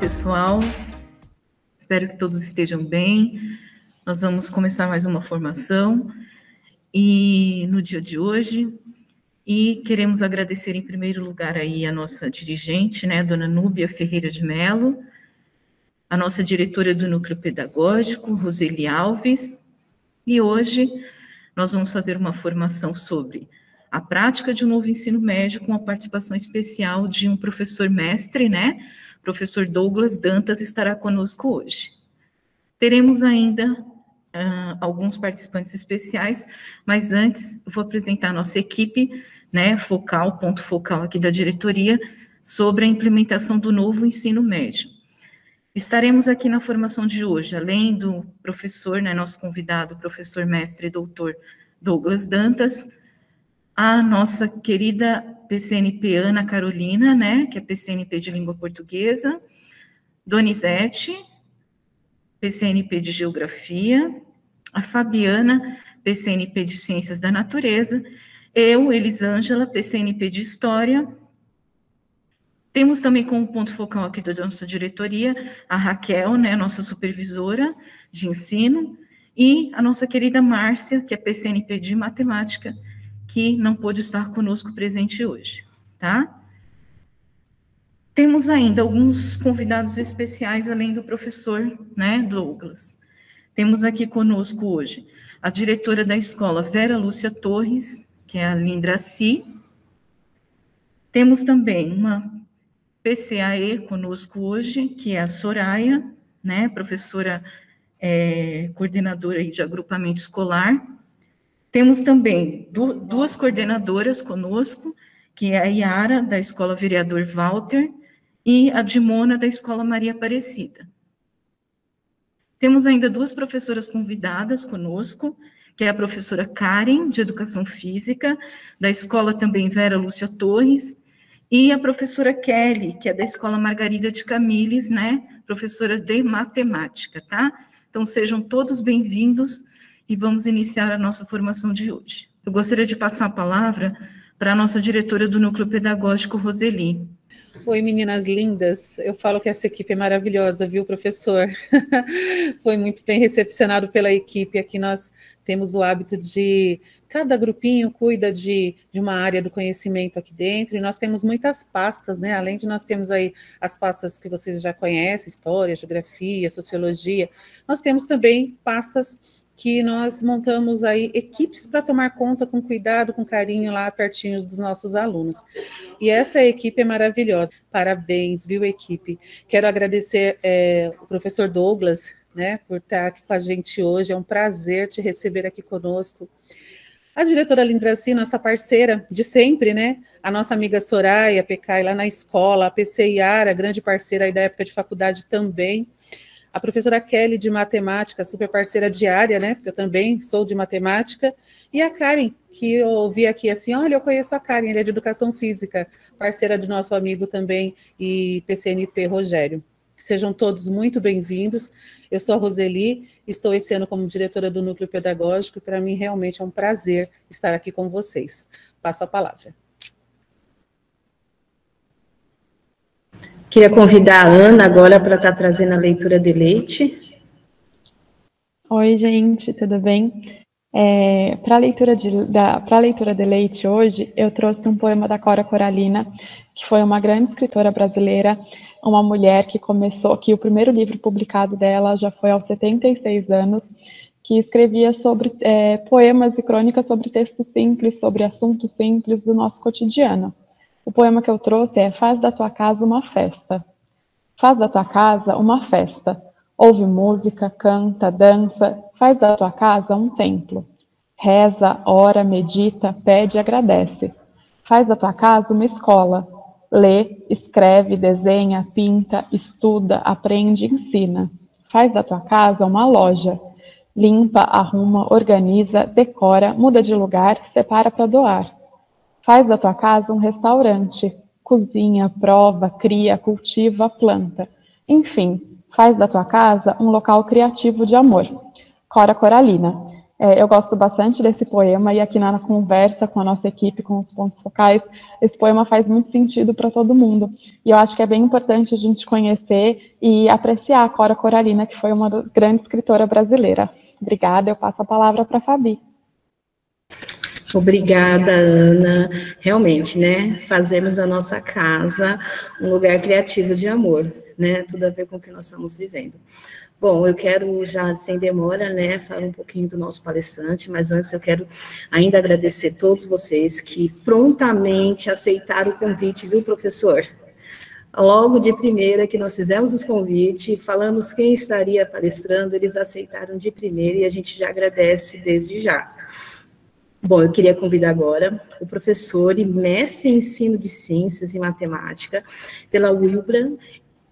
pessoal, espero que todos estejam bem. Nós vamos começar mais uma formação e no dia de hoje, e queremos agradecer em primeiro lugar aí a nossa dirigente, né, dona Núbia Ferreira de Mello, a nossa diretora do Núcleo Pedagógico, Roseli Alves, e hoje nós vamos fazer uma formação sobre a prática de um novo ensino médio com a participação especial de um professor mestre, né, professor Douglas Dantas estará conosco hoje. Teremos ainda alguns participantes especiais, mas antes eu vou apresentar a nossa equipe, né, focal, ponto focal aqui da diretoria, sobre a implementação do novo ensino médio. Estaremos aqui na formação de hoje, além do professor, né, nosso convidado, professor mestre doutor Douglas Dantas, a nossa querida PCNP Ana Carolina, né, que é PCNP de Língua Portuguesa, Donizete, PCNP de Geografia, a Fabiana, PCNP de Ciências da Natureza, eu, Elisângela, PCNP de História. Temos também como ponto focal aqui da nossa diretoria a Raquel, né, nossa supervisora de ensino, e a nossa querida Márcia, que é PCNP de Matemática, que não pôde estar conosco presente hoje, tá? Temos ainda alguns convidados especiais, além do professor, né, Douglas. Temos aqui conosco hoje a diretora da escola, Vera Lúcia Torres, que é a Lindraci. Temos também uma PCAE conosco hoje, que é a Soraya, né, professora coordenadora de agrupamento escolar. Temos também duas coordenadoras conosco, que é a Yara, da Escola Vereador Walter, e a Dimona, da Escola Maria Aparecida. Temos ainda duas professoras convidadas conosco, que é a professora Karen, de Educação Física, da Escola também Vera Lúcia Torres, e a professora Kelly, que é da Escola Margarida de Camilles, né, professora de Matemática, tá? Então, sejam todos bem-vindos e vamos iniciar a nossa formação de hoje. Eu gostaria de passar a palavra para a nossa diretora do Núcleo Pedagógico, Roseli. Oi, meninas lindas. Eu falo que essa equipe é maravilhosa, viu, professor? Foi muito bem recepcionado pela equipe. Aqui nós temos o hábito de... Cada grupinho cuida de uma área do conhecimento aqui dentro, e nós temos muitas pastas, né? Além de nós termos aí as pastas que vocês já conhecem, História, Geografia, Sociologia, nós temos também pastas que nós montamos aí equipes para tomar conta com cuidado, com carinho lá pertinho dos nossos alunos. E essa equipe é maravilhosa. Parabéns, viu, equipe? Quero agradecer o professor Douglas, né, por estar aqui com a gente hoje. É um prazer te receber aqui conosco. A diretora Lindraci, nossa parceira de sempre, né? A nossa amiga Soraya, PK, lá na escola, a PC Yara, grande parceira aí da época de faculdade também. A professora Kelly, de Matemática, super parceira diária, né? Porque eu também sou de Matemática. E a Karen, que eu ouvi aqui assim, olha, eu conheço a Karen, ela é de Educação Física, parceira de nosso amigo também, e PCNP Rogério. Sejam todos muito bem-vindos. Eu sou a Roseli, estou esse ano como diretora do Núcleo Pedagógico, e para mim realmente é um prazer estar aqui com vocês. Passo a palavra. Queria convidar a Ana agora para estar trazendo a leitura de leite. Oi, gente, tudo bem? Para a leitura de leite hoje, eu trouxe um poema da Cora Coralina, que foi uma grande escritora brasileira, uma mulher que o primeiro livro publicado dela já foi aos 76 anos, que escrevia sobre poemas e crônicas sobre textos simples, sobre assuntos simples do nosso cotidiano. O poema que eu trouxe é Faz da tua casa uma festa. Faz da tua casa uma festa. Ouve música, canta, dança. Faz da tua casa um templo. Reza, ora, medita, pede e agradece. Faz da tua casa uma escola. Lê, escreve, desenha, pinta, estuda, aprende, ensina. Faz da tua casa uma loja. Limpa, arruma, organiza, decora, muda de lugar, separa para doar. Faz da tua casa um restaurante, cozinha, prova, cria, cultiva, planta. Enfim, faz da tua casa um local criativo de amor. Cora Coralina. Eu gosto bastante desse poema, e aqui na conversa com a nossa equipe, com os pontos focais, esse poema faz muito sentido para todo mundo. E eu acho que é bem importante a gente conhecer e apreciar a Cora Coralina, que foi uma grande escritora brasileira. Obrigada, eu passo a palavra para a Fabi. Obrigada, Ana. Realmente, né? Fazemos a nossa casa um lugar criativo de amor, né? Tudo a ver com o que nós estamos vivendo. Bom, eu quero já, sem demora, né, falar um pouquinho do nosso palestrante, mas antes eu quero ainda agradecer a todos vocês que prontamente aceitaram o convite, viu, professor? Logo de primeira que nós fizemos os convites, falamos quem estaria palestrando, eles aceitaram de primeira e a gente já agradece desde já. Bom, eu queria convidar agora o professor e mestre em ensino de ciências e matemática pela UILBRA,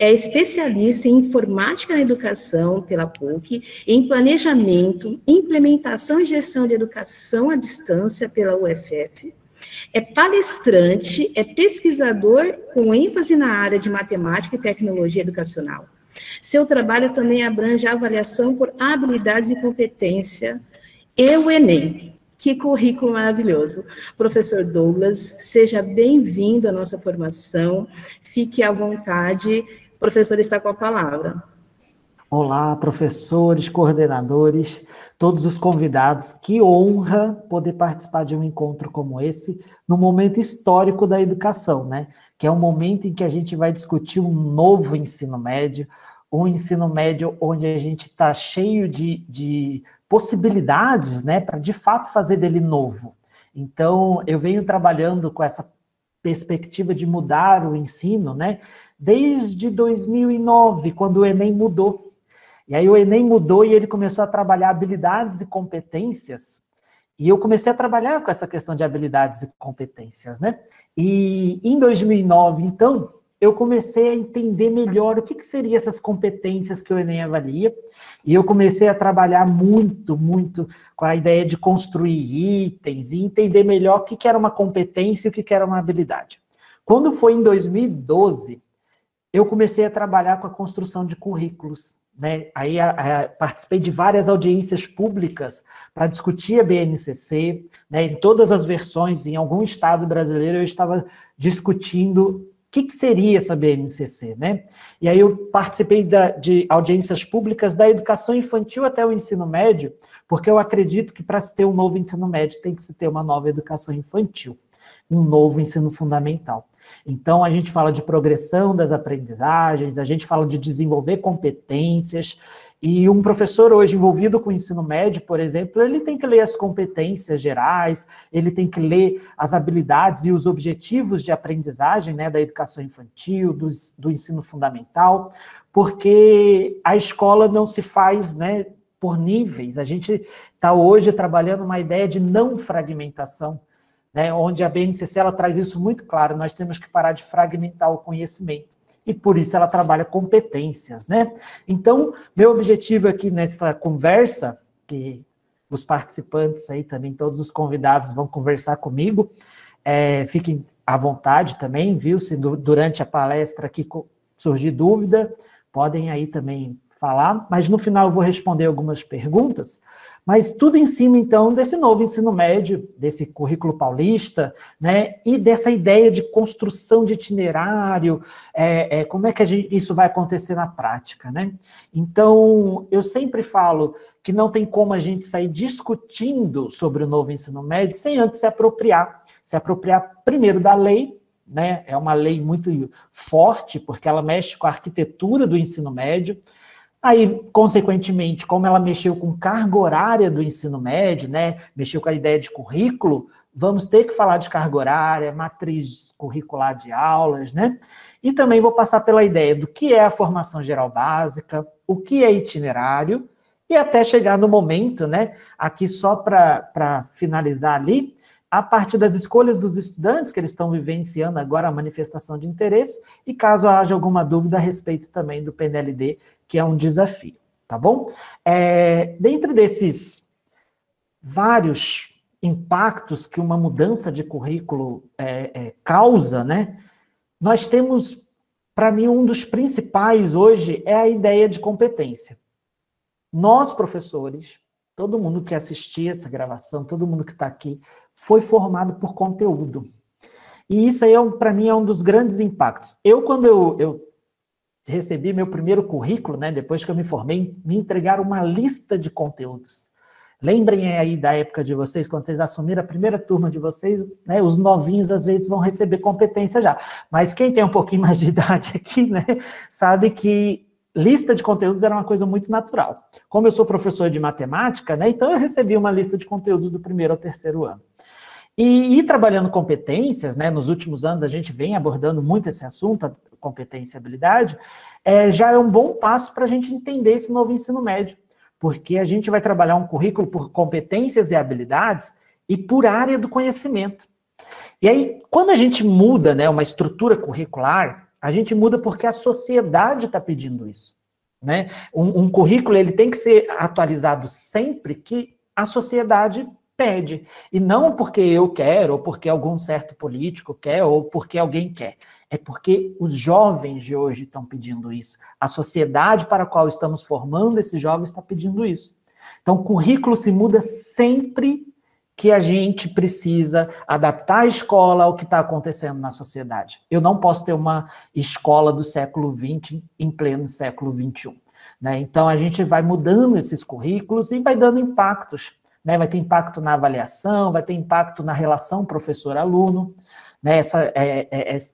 é especialista em informática na educação pela PUC, em planejamento, implementação e gestão de educação à distância pela UFF, é palestrante, é pesquisador com ênfase na área de matemática e tecnologia educacional. Seu trabalho também abrange a avaliação por habilidades e competência e o Enem. Que currículo maravilhoso. Professor Douglas, seja bem-vindo à nossa formação, fique à vontade, o professor está com a palavra. Olá, professores, coordenadores, todos os convidados, que honra poder participar de um encontro como esse, no momento histórico da educação, né? Que é um momento em que a gente vai discutir um novo ensino médio, um ensino médio onde a gente está cheio de possibilidades, né, para de fato fazer dele novo. Então, eu venho trabalhando com essa perspectiva de mudar o ensino, né, desde 2009, quando o Enem mudou. E aí o Enem mudou e ele começou a trabalhar habilidades e competências, e eu comecei a trabalhar com essa questão de habilidades e competências, né? E em 2009, então, eu comecei a entender melhor o que seriam essas competências que o Enem avalia, e eu comecei a trabalhar muito com a ideia de construir itens e entender melhor o que era uma competência e o que era uma habilidade. Quando foi em 2012, eu comecei a trabalhar com a construção de currículos, né? Aí participei de várias audiências públicas para discutir a BNCC, né? Em todas as versões, em algum estado brasileiro, eu estava discutindo o que seria essa BNCC, né? E aí eu participei de audiências públicas da educação infantil até o ensino médio, porque eu acredito que para se ter um novo ensino médio tem que se ter uma nova educação infantil, um novo ensino fundamental. Então a gente fala de progressão das aprendizagens, a gente fala de desenvolver competências, e um professor hoje envolvido com o ensino médio, por exemplo, ele tem que ler as competências gerais, ele tem que ler as habilidades e os objetivos de aprendizagem, né, da educação infantil, do ensino fundamental, porque a escola não se faz, né, por níveis. A gente está hoje trabalhando uma ideia de não fragmentação, né, onde a BNCC ela traz isso muito claro, nós temos que parar de fragmentar o conhecimento. E por isso ela trabalha competências, né? Então, meu objetivo aqui nessa conversa, que os participantes aí também, todos os convidados vão conversar comigo, fiquem à vontade também, viu? Se durante a palestra aqui surgir dúvida, podem aí também falar, mas no final eu vou responder algumas perguntas, mas tudo em cima, então, desse novo ensino médio, desse currículo paulista, né, e dessa ideia de construção de itinerário, como é que isso vai acontecer na prática, né? Então, eu sempre falo que não tem como a gente sair discutindo sobre o novo ensino médio sem antes se apropriar primeiro da lei, né, é uma lei muito forte, porque ela mexe com a arquitetura do ensino médio. Aí, consequentemente, como ela mexeu com carga horária do ensino médio, né, mexeu com a ideia de currículo, vamos ter que falar de carga horária, matriz curricular de aulas, né? E também vou passar pela ideia do que é a formação geral básica, o que é itinerário, e até chegar no momento, né, aqui só para finalizar ali, a partir das escolhas dos estudantes, que eles estão vivenciando agora a manifestação de interesse, e caso haja alguma dúvida a respeito também do PNLD, que é um desafio, tá bom? Dentro desses vários impactos que uma mudança de currículo causa, né, nós temos, para mim, um dos principais hoje é a ideia de competência. Nós, professores, todo mundo que assistia essa gravação, todo mundo que está aqui, foi formado por conteúdo. E isso aí, para mim, é um dos grandes impactos. Quando eu recebi meu primeiro currículo, né, depois que eu me formei, me entregaram uma lista de conteúdos. Lembrem aí da época de vocês, quando vocês assumiram a primeira turma de vocês, né, os novinhos às vezes vão receber competência já. Mas quem tem um pouquinho mais de idade aqui, né, sabe que lista de conteúdos era uma coisa muito natural. Como eu sou professor de matemática, né, então eu recebi uma lista de conteúdos do primeiro ao terceiro ano. E trabalhando competências, né, nos últimos anos a gente vem abordando muito esse assunto, competência e habilidade, já é um bom passo para a gente entender esse novo ensino médio, porque a gente vai trabalhar um currículo por competências e habilidades e por área do conhecimento. E aí, quando a gente muda, né, uma estrutura curricular, a gente muda porque a sociedade está pedindo isso, né? Um currículo ele tem que ser atualizado sempre que a sociedade pede, e não porque eu quero, ou porque algum certo político quer, ou porque alguém quer. É porque os jovens de hoje estão pedindo isso. A sociedade para a qual estamos formando esses jovens está pedindo isso. Então, o currículo se muda sempre que a gente precisa adaptar a escola ao que está acontecendo na sociedade. Eu não posso ter uma escola do século XX em pleno século XXI. Né? Então, a gente vai mudando esses currículos e vai dando impactos. Né? Vai ter impacto na avaliação, vai ter impacto na relação professor-aluno. Né?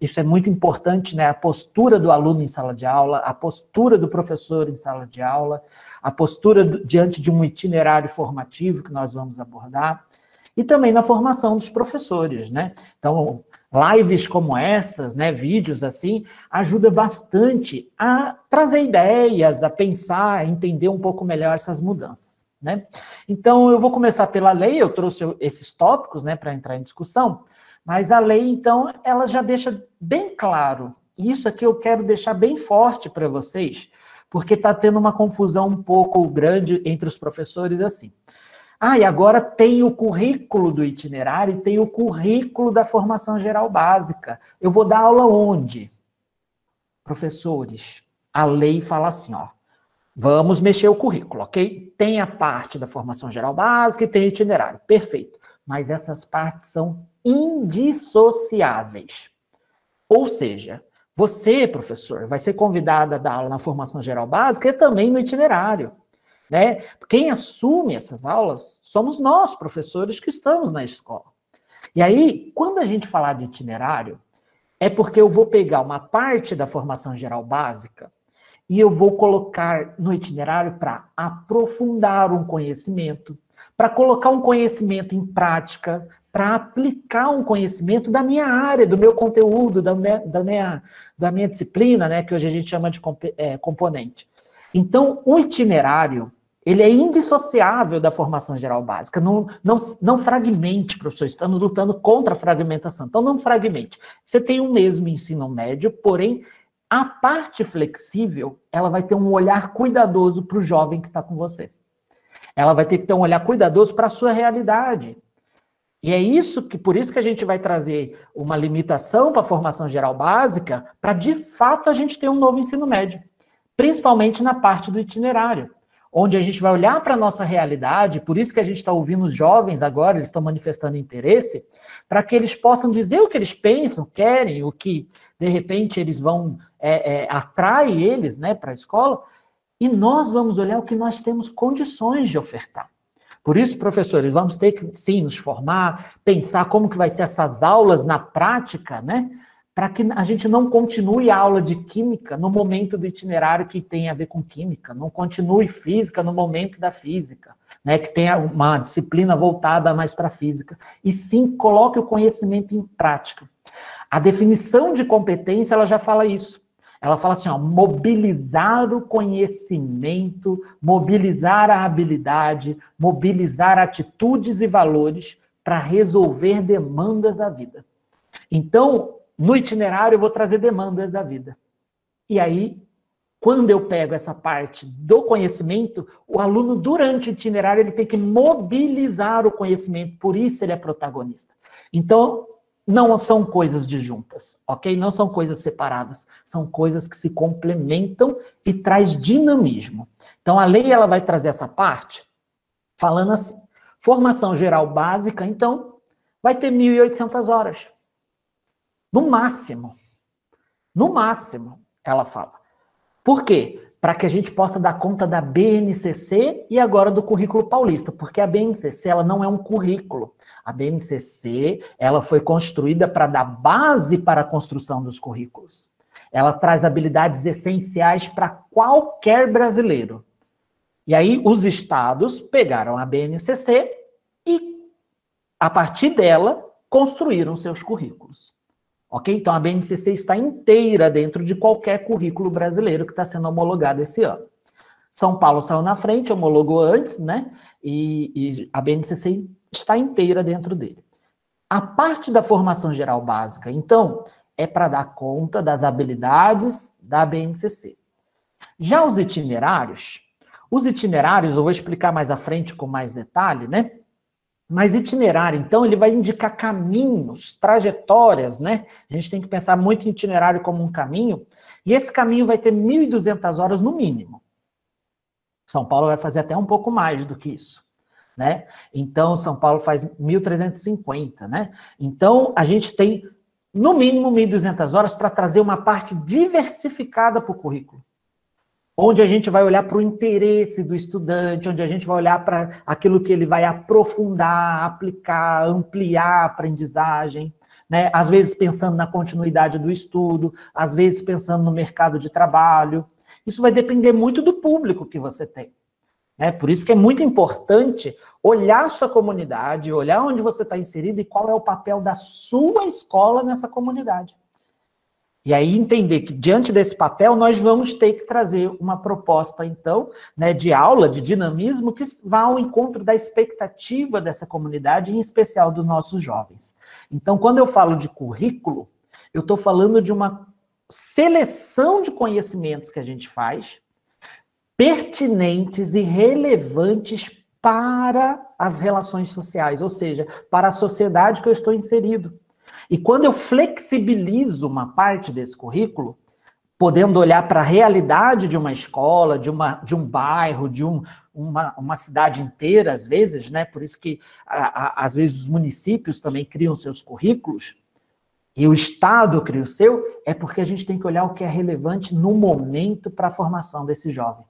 Isso é muito importante, né? A postura do aluno em sala de aula, a postura do professor em sala de aula, a postura diante de um itinerário formativo que nós vamos abordar, e também na formação dos professores. Né? Então, lives como essas, né, vídeos assim, ajuda bastante a trazer ideias, a pensar, a entender um pouco melhor essas mudanças. Né? Então, eu vou começar pela lei, eu trouxe esses tópicos, né, para entrar em discussão, mas a lei, então, ela já deixa bem claro, e isso aqui eu quero deixar bem forte para vocês, porque está tendo uma confusão um pouco grande entre os professores assim. E agora tem o currículo do itinerário e tem o currículo da formação geral básica. Eu vou dar aula onde? Professores, a lei fala assim, ó, vamos mexer o currículo, ok? Tem a parte da formação geral básica e tem o itinerário, perfeito. Mas essas partes são indissociáveis. Ou seja, você, professor, vai ser convidado a dar aula na formação geral básica e também no itinerário. Né? Quem assume essas aulas somos nós, professores, que estamos na escola. E aí, quando a gente falar de itinerário, é porque eu vou pegar uma parte da formação geral básica e eu vou colocar no itinerário para aprofundar um conhecimento, para colocar um conhecimento em prática, para aplicar um conhecimento da minha área, do meu conteúdo, da minha disciplina, né, que hoje a gente chama de componente. Então, o itinerário, ele é indissociável da formação geral básica. Não fragmente, professor, estamos lutando contra a fragmentação. Então, não fragmente. Você tem o mesmo ensino médio, porém, a parte flexível, ela vai ter um olhar cuidadoso para o jovem que está com você. Ela vai ter que ter um olhar cuidadoso para a sua realidade. E é isso por isso que a gente vai trazer uma limitação para a formação geral básica, para, de fato, a gente ter um novo ensino médio. Principalmente na parte do itinerário, onde a gente vai olhar para a nossa realidade, por isso que a gente está ouvindo os jovens agora, eles estão manifestando interesse, para que eles possam dizer o que eles pensam, querem, o que, de repente, eles vão, atrai eles, né, para a escola, e nós vamos olhar o que nós temos condições de ofertar. Por isso, professores, vamos ter que, sim, nos formar, pensar como que vai ser essas aulas na prática, né, para que a gente não continue a aula de química no momento do itinerário que tem a ver com química, não continue física no momento da física, né, que tenha uma disciplina voltada mais para a física, e sim coloque o conhecimento em prática. A definição de competência, ela já fala isso. Ela fala assim, ó, mobilizar o conhecimento, mobilizar a habilidade, mobilizar atitudes e valores para resolver demandas da vida. Então, no itinerário, eu vou trazer demandas da vida. E aí, quando eu pego essa parte do conhecimento, o aluno, durante o itinerário, ele tem que mobilizar o conhecimento, por isso ele é protagonista. Então, não são coisas disjuntas, ok? Não são coisas separadas, são coisas que se complementam e traz dinamismo. Então, a lei ela vai trazer essa parte falando assim, formação geral básica, então, vai ter 1.800 horas. No máximo, ela fala. Por quê? Para que a gente possa dar conta da BNCC e agora do currículo paulista, porque a BNCC ela não é um currículo. A BNCC ela foi construída para dar base para a construção dos currículos. Ela traz habilidades essenciais para qualquer brasileiro. E aí os estados pegaram a BNCC e, a partir dela, construíram seus currículos. Ok? Então, a BNCC está inteira dentro de qualquer currículo brasileiro que está sendo homologado esse ano. São Paulo saiu na frente, homologou antes, né? E a BNCC está inteira dentro dele. A parte da formação geral básica, então, é para dar conta das habilidades da BNCC. Já os itinerários, eu vou explicar mais à frente com mais detalhe, né? Mas itinerário, então, ele vai indicar caminhos, trajetórias, né? A gente tem que pensar muito em itinerário como um caminho, e esse caminho vai ter 1.200 horas no mínimo. São Paulo vai fazer até um pouco mais do que isso, né? Então, São Paulo faz 1.350, né? Então, a gente tem, no mínimo, 1.200 horas para trazer uma parte diversificada para o currículo. Onde a gente vai olhar para o interesse do estudante, onde a gente vai olhar para aquilo que ele vai aprofundar, aplicar, ampliar a aprendizagem, né? Às vezes pensando na continuidade do estudo, às vezes pensando no mercado de trabalho. Isso vai depender muito do público que você tem, né? Por isso que é muito importante olhar a sua comunidade, olhar onde você está inserido e qual é o papel da sua escola nessa comunidade. E aí entender que, diante desse papel, nós vamos ter que trazer uma proposta, então, né, de aula, de dinamismo, que vá ao encontro da expectativa dessa comunidade, em especial dos nossos jovens. Então, quando eu falo de currículo, eu estou falando de uma seleção de conhecimentos que a gente faz, pertinentes e relevantes para as relações sociais, ou seja, para a sociedade que eu estou inserido. E quando eu flexibilizo uma parte desse currículo, podendo olhar para a realidade de uma escola, de um bairro, de uma cidade inteira, às vezes, né? Por isso que, às vezes, os municípios também criam seus currículos, e o Estado cria o seu, é porque a gente tem que olhar o que é relevante no momento para a formação desse jovem.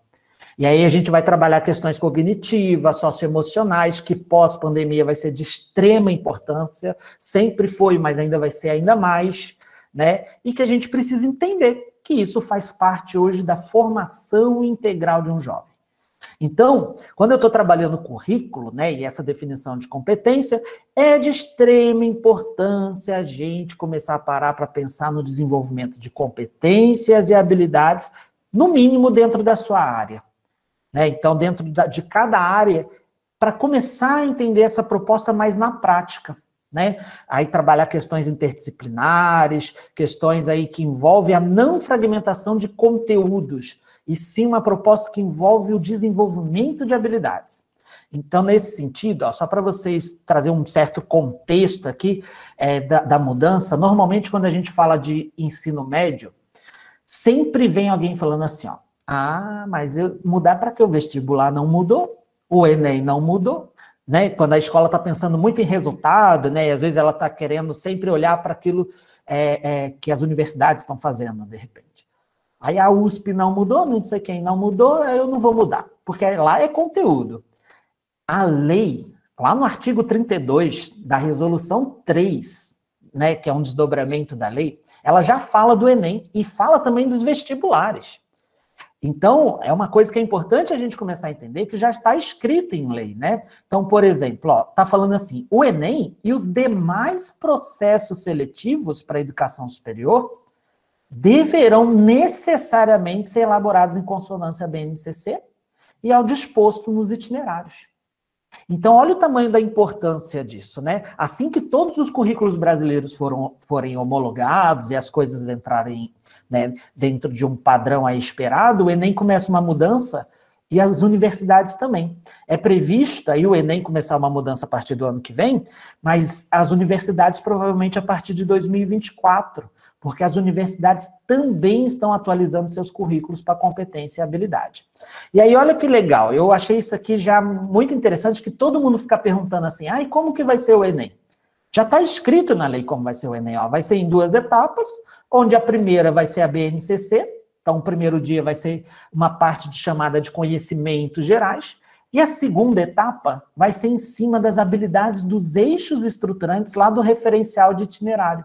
E aí a gente vai trabalhar questões cognitivas, socioemocionais, que pós-pandemia vai ser de extrema importância, sempre foi, mas ainda vai ser ainda mais, né? E que a gente precisa entender que isso faz parte hoje da formação integral de um jovem. Então, quando eu estou trabalhando currículo, né, e essa definição de competência, é de extrema importância a gente começar a parar para pensar no desenvolvimento de competências e habilidades, no mínimo dentro da sua área. Então, dentro de cada área, para começar a entender essa proposta mais na prática, né? Aí trabalhar questões interdisciplinares, questões aí que envolvem a não fragmentação de conteúdos, e sim uma proposta que envolve o desenvolvimento de habilidades. Então, nesse sentido, ó, só para vocês trazer um certo contexto aqui da mudança, normalmente quando a gente fala de ensino médio, sempre vem alguém falando assim, ó, mas mudar para que o vestibular não mudou, o Enem não mudou, né? Quando a escola está pensando muito em resultado, né? E às vezes ela está querendo sempre olhar para aquilo que as universidades estão fazendo, de repente. Aí a USP não mudou, não sei quem não mudou, eu não vou mudar, porque lá é conteúdo. A lei, lá no artigo 32 da resolução 3, né, que é um desdobramento da lei, ela já fala do Enem e fala também dos vestibulares. Então, é uma coisa que é importante a gente começar a entender que já está escrito em lei, né? Então, por exemplo, está falando assim, o Enem e os demais processos seletivos para a educação superior deverão necessariamente ser elaborados em consonância à BNCC e ao disposto nos itinerários. Então, olha o tamanho da importância disso, né? Assim que todos os currículos brasileiros forem homologados e as coisas entrarem, né, dentro de um padrão aí esperado, o Enem começa uma mudança E as universidades também. É previsto aí o Enem começar uma mudança a partir do ano que vem, mas as universidades provavelmente a partir de 2024, porque as universidades também estão atualizando seus currículos para competência e habilidade. E aí, olha que legal, eu achei isso aqui já muito interessante, que todo mundo fica perguntando assim, e como que vai ser o Enem? Já está escrito na lei como vai ser o Enem, ó, vai ser em 2 etapas, onde a primeira vai ser a BNCC, então o primeiro dia vai ser uma parte de chamada de conhecimentos gerais, e a segunda etapa vai ser em cima das habilidades dos eixos estruturantes lá do referencial de itinerário.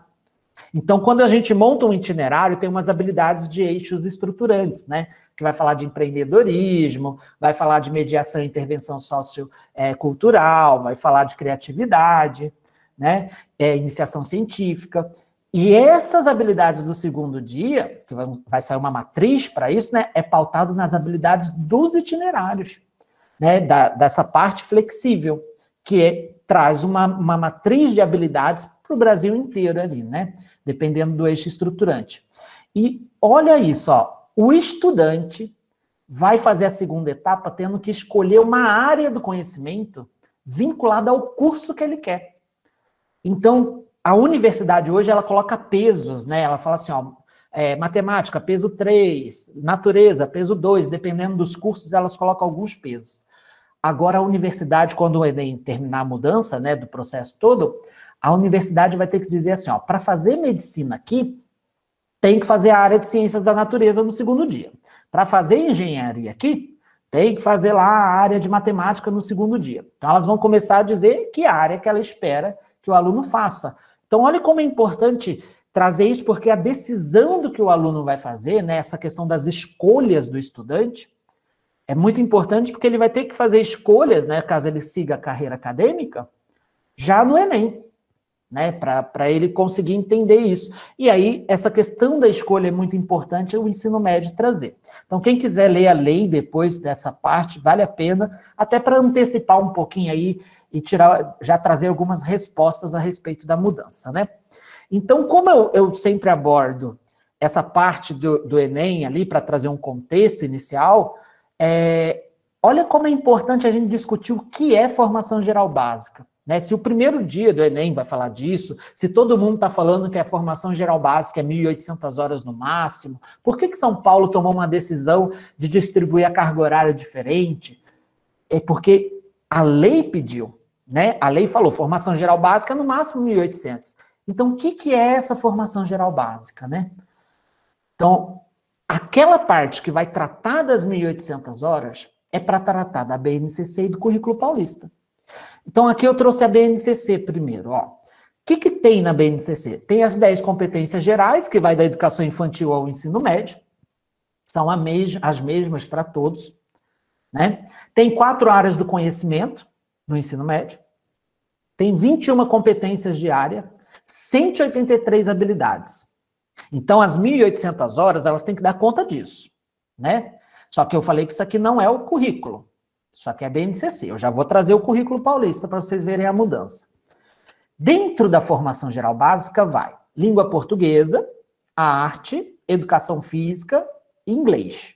Então, quando a gente monta um itinerário, tem umas habilidades de eixos estruturantes, né? Que vai falar de empreendedorismo, vai falar de mediação e intervenção sociocultural, vai falar de criatividade, né? Iniciação científica. E essas habilidades do segundo dia, que vai sair uma matriz para isso, né? É pautado nas habilidades dos itinerários, né? Dessa parte flexível, que traz uma matriz de habilidades para o Brasil inteiro ali, né? Dependendo do eixo estruturante. E olha isso, ó, o estudante vai fazer a segunda etapa tendo que escolher uma área do conhecimento vinculada ao curso que ele quer. Então, a universidade hoje, ela coloca pesos, né? Ela fala assim, ó, matemática, peso 3, natureza, peso 2, dependendo dos cursos, elas colocam alguns pesos. Agora, a universidade, quando o Enem terminar a mudança, né, do processo todo, a universidade vai ter que dizer assim, ó, para fazer medicina aqui, tem que fazer a área de ciências da natureza no segundo dia. Para fazer engenharia aqui, tem que fazer lá a área de matemática no segundo dia. Então, elas vão começar a dizer que área que ela espera que o aluno faça. Então, olha como é importante trazer isso, porque a decisão do que o aluno vai fazer, né, essa questão das escolhas do estudante, é muito importante porque ele vai ter que fazer escolhas, né, caso ele siga a carreira acadêmica, já no Enem, né, para ele conseguir entender isso. E aí, essa questão da escolha é muito importante o ensino médio trazer. Então, quem quiser ler a lei depois dessa parte, vale a pena, até para antecipar um pouquinho aí e já trazer algumas respostas a respeito da mudança, né? Então, como eu sempre abordo essa parte do Enem ali, para trazer um contexto inicial, olha como é importante a gente discutir o que é formação geral básica. Né? Se o primeiro dia do Enem vai falar disso, se todo mundo está falando que a formação geral básica é 1.800 horas no máximo, por que São Paulo tomou uma decisão de distribuir a carga horária diferente? É porque a lei pediu, né? A lei falou, formação geral básica no máximo 1.800. Então, o que é essa formação geral básica, né? Então, aquela parte que vai tratar das 1.800 horas é para tratar da BNCC e do currículo paulista. Então, aqui eu trouxe a BNCC primeiro, ó. O que tem na BNCC? Tem as 10 competências gerais, que vai da educação infantil ao ensino médio. São as mesmas para todos, né? Tem 4 áreas do conhecimento no ensino médio. Tem 21 competências de área, 183 habilidades. Então, as 1.800 horas, elas têm que dar conta disso, né? Só que eu falei que isso aqui não é o currículo. Isso aqui é BNCC. Eu já vou trazer o currículo paulista para vocês verem a mudança. Dentro da formação geral básica vai língua portuguesa, arte, educação física e inglês.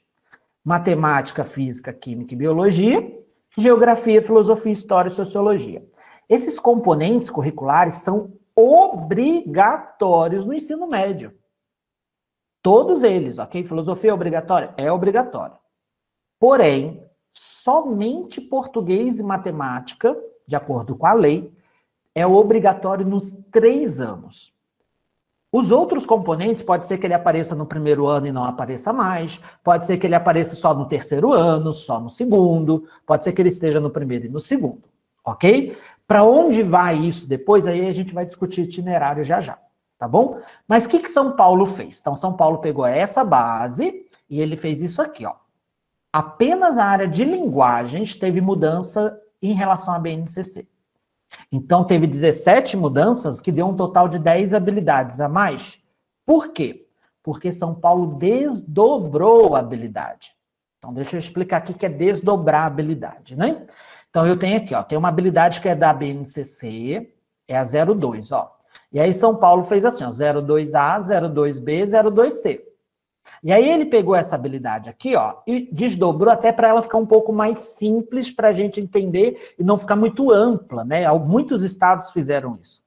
Matemática, física, química e biologia, geografia, filosofia, história e sociologia. Esses componentes curriculares são obrigatórios no ensino médio. Todos eles, ok? Filosofia é obrigatória? É obrigatória. Porém, somente português e matemática, de acordo com a lei, é obrigatório nos 3 anos. Os outros componentes, pode ser que ele apareça no primeiro ano e não apareça mais, pode ser que ele apareça só no 3º ano, só no 2º, pode ser que ele esteja no 1º e no 2º, ok? Para onde vai isso depois, aí a gente vai discutir itinerário já já, tá bom? Mas o que São Paulo fez? Então, São Paulo pegou essa base e ele fez isso aqui, ó. Apenas a área de linguagens teve mudança em relação à BNCC. Então, teve 17 mudanças, que deu um total de 10 habilidades a mais. Por quê? Porque São Paulo desdobrou a habilidade. Então, deixa eu explicar aqui que é desdobrar a habilidade, né? Então, eu tenho aqui, ó, tem uma habilidade que é da BNCC, é a 02, ó. E aí, São Paulo fez assim, ó, 02A, 02B, 02C. E aí ele pegou essa habilidade aqui, ó, e desdobrou até para ela ficar um pouco mais simples para a gente entender e não ficar muito ampla, né? Muitos estados fizeram isso.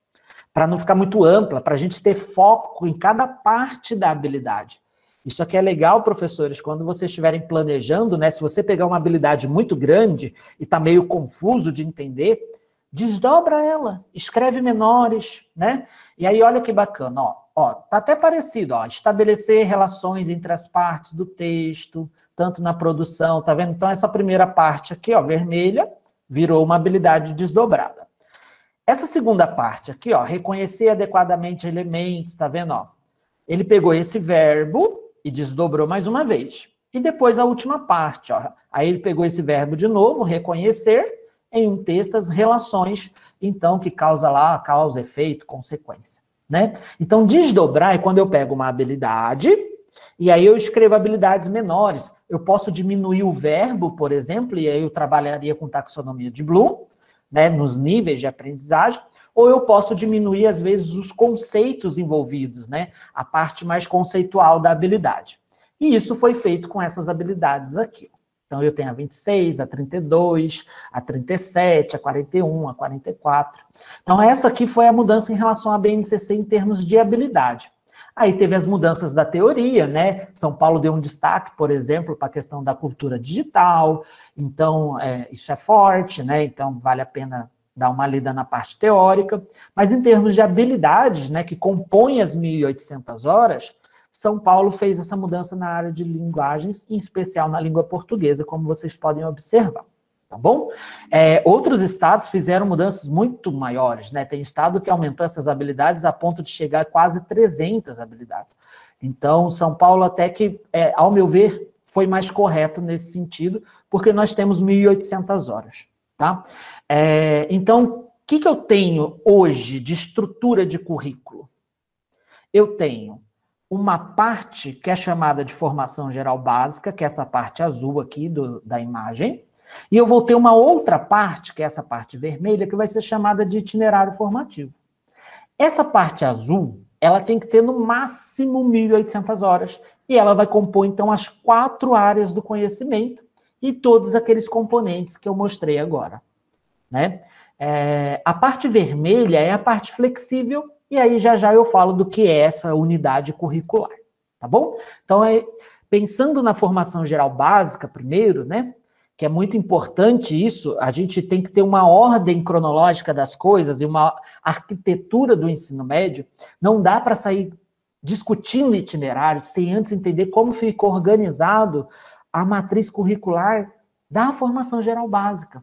Para não ficar muito ampla, para a gente ter foco em cada parte da habilidade. Isso aqui é legal, professores, quando vocês estiverem planejando, né? Se você pegar uma habilidade muito grande e está meio confuso de entender, desdobra ela, escreve menores, né? E aí, olha que bacana, ó, tá até parecido, ó, estabelecer relações entre as partes do texto, tanto na produção, tá vendo? Então, essa primeira parte aqui, ó, vermelha, virou uma habilidade desdobrada. Essa segunda parte aqui, ó, reconhecer adequadamente elementos, tá vendo, ó? Ele pegou esse verbo e desdobrou mais uma vez. E depois a última parte, ó. Aí ele pegou esse verbo de novo, reconhecer, em um texto as relações, então, que causa lá, causa, efeito, consequência, né? Então, desdobrar é quando eu pego uma habilidade e aí eu escrevo habilidades menores. Eu posso diminuir o verbo, por exemplo, e aí eu trabalharia com taxonomia de Bloom, né, nos níveis de aprendizagem, ou eu posso diminuir, às vezes, os conceitos envolvidos, né, a parte mais conceitual da habilidade. E isso foi feito com essas habilidades aqui. Então, eu tenho a 26, a 32, a 37, a 41, a 44. Então, essa aqui foi a mudança em relação à BNCC em termos de habilidade. Aí teve as mudanças da teoria, né? São Paulo deu um destaque, por exemplo, para a questão da cultura digital. Então, isso é forte, né? Então, vale a pena dar uma lida na parte teórica. Mas em termos de habilidades, né, que compõem as 1.800 horas, São Paulo fez essa mudança na área de linguagens, em especial na língua portuguesa, como vocês podem observar, tá bom? Outros estados fizeram mudanças muito maiores, né? Tem estado que aumentou essas habilidades a ponto de chegar a quase 300 habilidades. Então, São Paulo até que, ao meu ver, foi mais correto nesse sentido, porque nós temos 1.800 horas, tá? Então, o que eu tenho hoje de estrutura de currículo? Eu tenho uma parte que é chamada de formação geral básica, que é essa parte azul aqui da imagem, e eu vou ter uma outra parte, que é essa parte vermelha, que vai ser chamada de itinerário formativo. Essa parte azul, ela tem que ter no máximo 1.800 horas, e ela vai compor, então, as 4 áreas do conhecimento e todos aqueles componentes que eu mostrei agora, né? A parte vermelha é a parte flexível, e aí já eu falo do que é essa unidade curricular, tá bom? Então, pensando na formação geral básica primeiro, né, que é muito importante isso, a gente tem que ter uma ordem cronológica das coisas e uma arquitetura do ensino médio. Não dá para sair discutindo itinerário sem antes entender como ficou organizado a matriz curricular da formação geral básica.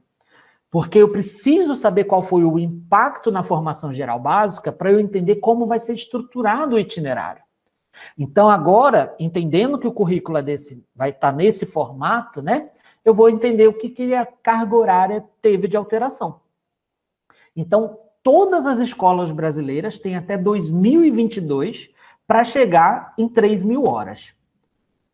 Porque eu preciso saber qual foi o impacto na formação geral básica para eu entender como vai ser estruturado o itinerário. Então, agora, entendendo que o currículo vai estar nesse formato, né, eu vou entender o que a carga horária teve de alteração. Então, todas as escolas brasileiras têm até 2022 para chegar em 3.000 horas.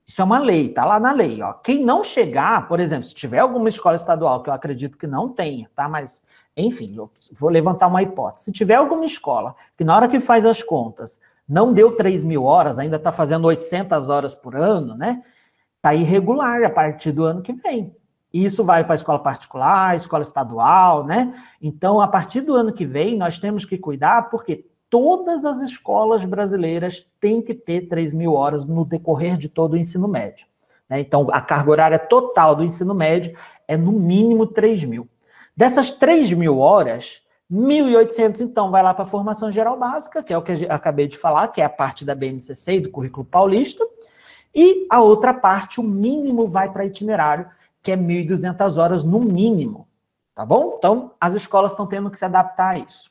Isso é uma lei, tá lá na lei, ó. Quem não chegar, por exemplo, se tiver alguma escola estadual, que eu acredito que não tenha, tá? Mas, enfim, eu vou levantar uma hipótese. Se tiver alguma escola que na hora que faz as contas não deu 3.000 horas, ainda está fazendo 800 horas por ano, né? Está irregular a partir do ano que vem. E isso vai para a escola particular, escola estadual, né? Então, a partir do ano que vem, nós temos que cuidar, porque todas as escolas brasileiras têm que ter 3.000 horas no decorrer de todo o ensino médio, né? Então, a carga horária total do ensino médio é no mínimo 3.000. Dessas 3.000 horas, 1.800, então, vai lá para a formação geral básica, que é o que eu acabei de falar, que é a parte da BNCC e do currículo paulista, e a outra parte, o mínimo, vai para itinerário, que é 1.200 horas no mínimo, tá bom? Então, as escolas estão tendo que se adaptar a isso.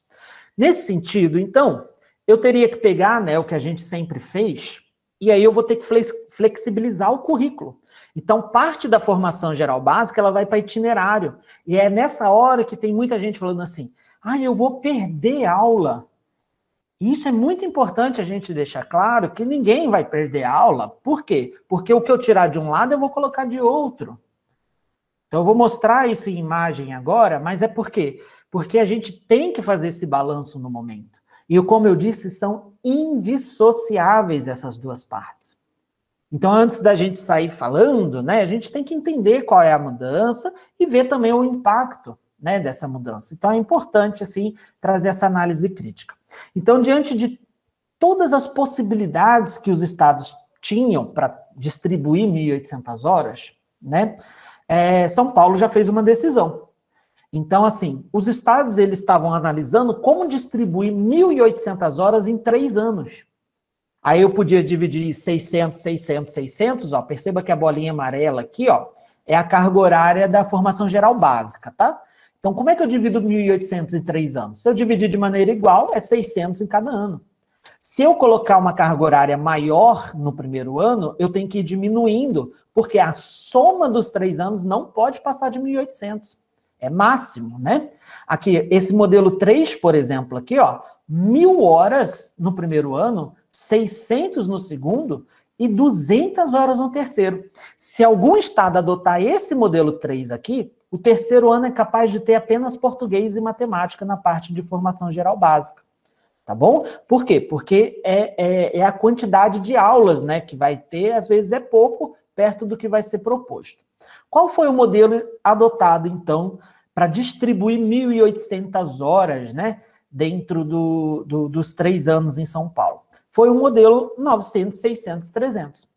Nesse sentido, então, eu teria que pegar, né, o que a gente sempre fez, e aí eu vou ter que flexibilizar o currículo. Então, parte da formação geral básica, ela vai para itinerário. E é nessa hora que tem muita gente falando assim, eu vou perder aula. E isso é muito importante a gente deixar claro, que ninguém vai perder aula. Por quê? Porque o que eu tirar de um lado, eu vou colocar de outro. Então, eu vou mostrar isso em imagem agora, mas é por quê? Porque a gente tem que fazer esse balanço no momento. E, como eu disse, são indissociáveis essas duas partes. Então, antes da gente sair falando, né, a gente tem que entender qual é a mudança e ver também o impacto, né, dessa mudança. Então, é importante, assim, trazer essa análise crítica. Então, diante de todas as possibilidades que os estados tinham para distribuir 1.800 horas, né, São Paulo já fez uma decisão. Então, assim, os estados eles estavam analisando como distribuir 1.800 horas em 3 anos. Aí eu podia dividir 600, 600, 600, ó, perceba que a bolinha amarela aqui, ó, é a carga horária da formação geral básica, tá? Então, como é que eu divido 1.800 em 3 anos? Se eu dividir de maneira igual, é 600 em cada ano. Se eu colocar uma carga horária maior no primeiro ano, eu tenho que ir diminuindo, porque a soma dos 3 anos não pode passar de 1.800. É máximo, né? Aqui, esse modelo 3, por exemplo, aqui, ó, 1.000 horas no primeiro ano, 600 no segundo e 200 horas no terceiro. Se algum estado adotar esse modelo 3 aqui, o terceiro ano é capaz de ter apenas português e matemática na parte de formação geral básica. Tá bom? Por quê? Porque é a quantidade de aulas, né, que vai ter, às vezes é pouco, perto do que vai ser proposto. Qual foi o modelo adotado, então, para distribuir 1.800 horas, né, dentro dos 3 anos em São Paulo? Foi o modelo 900, 600, 300.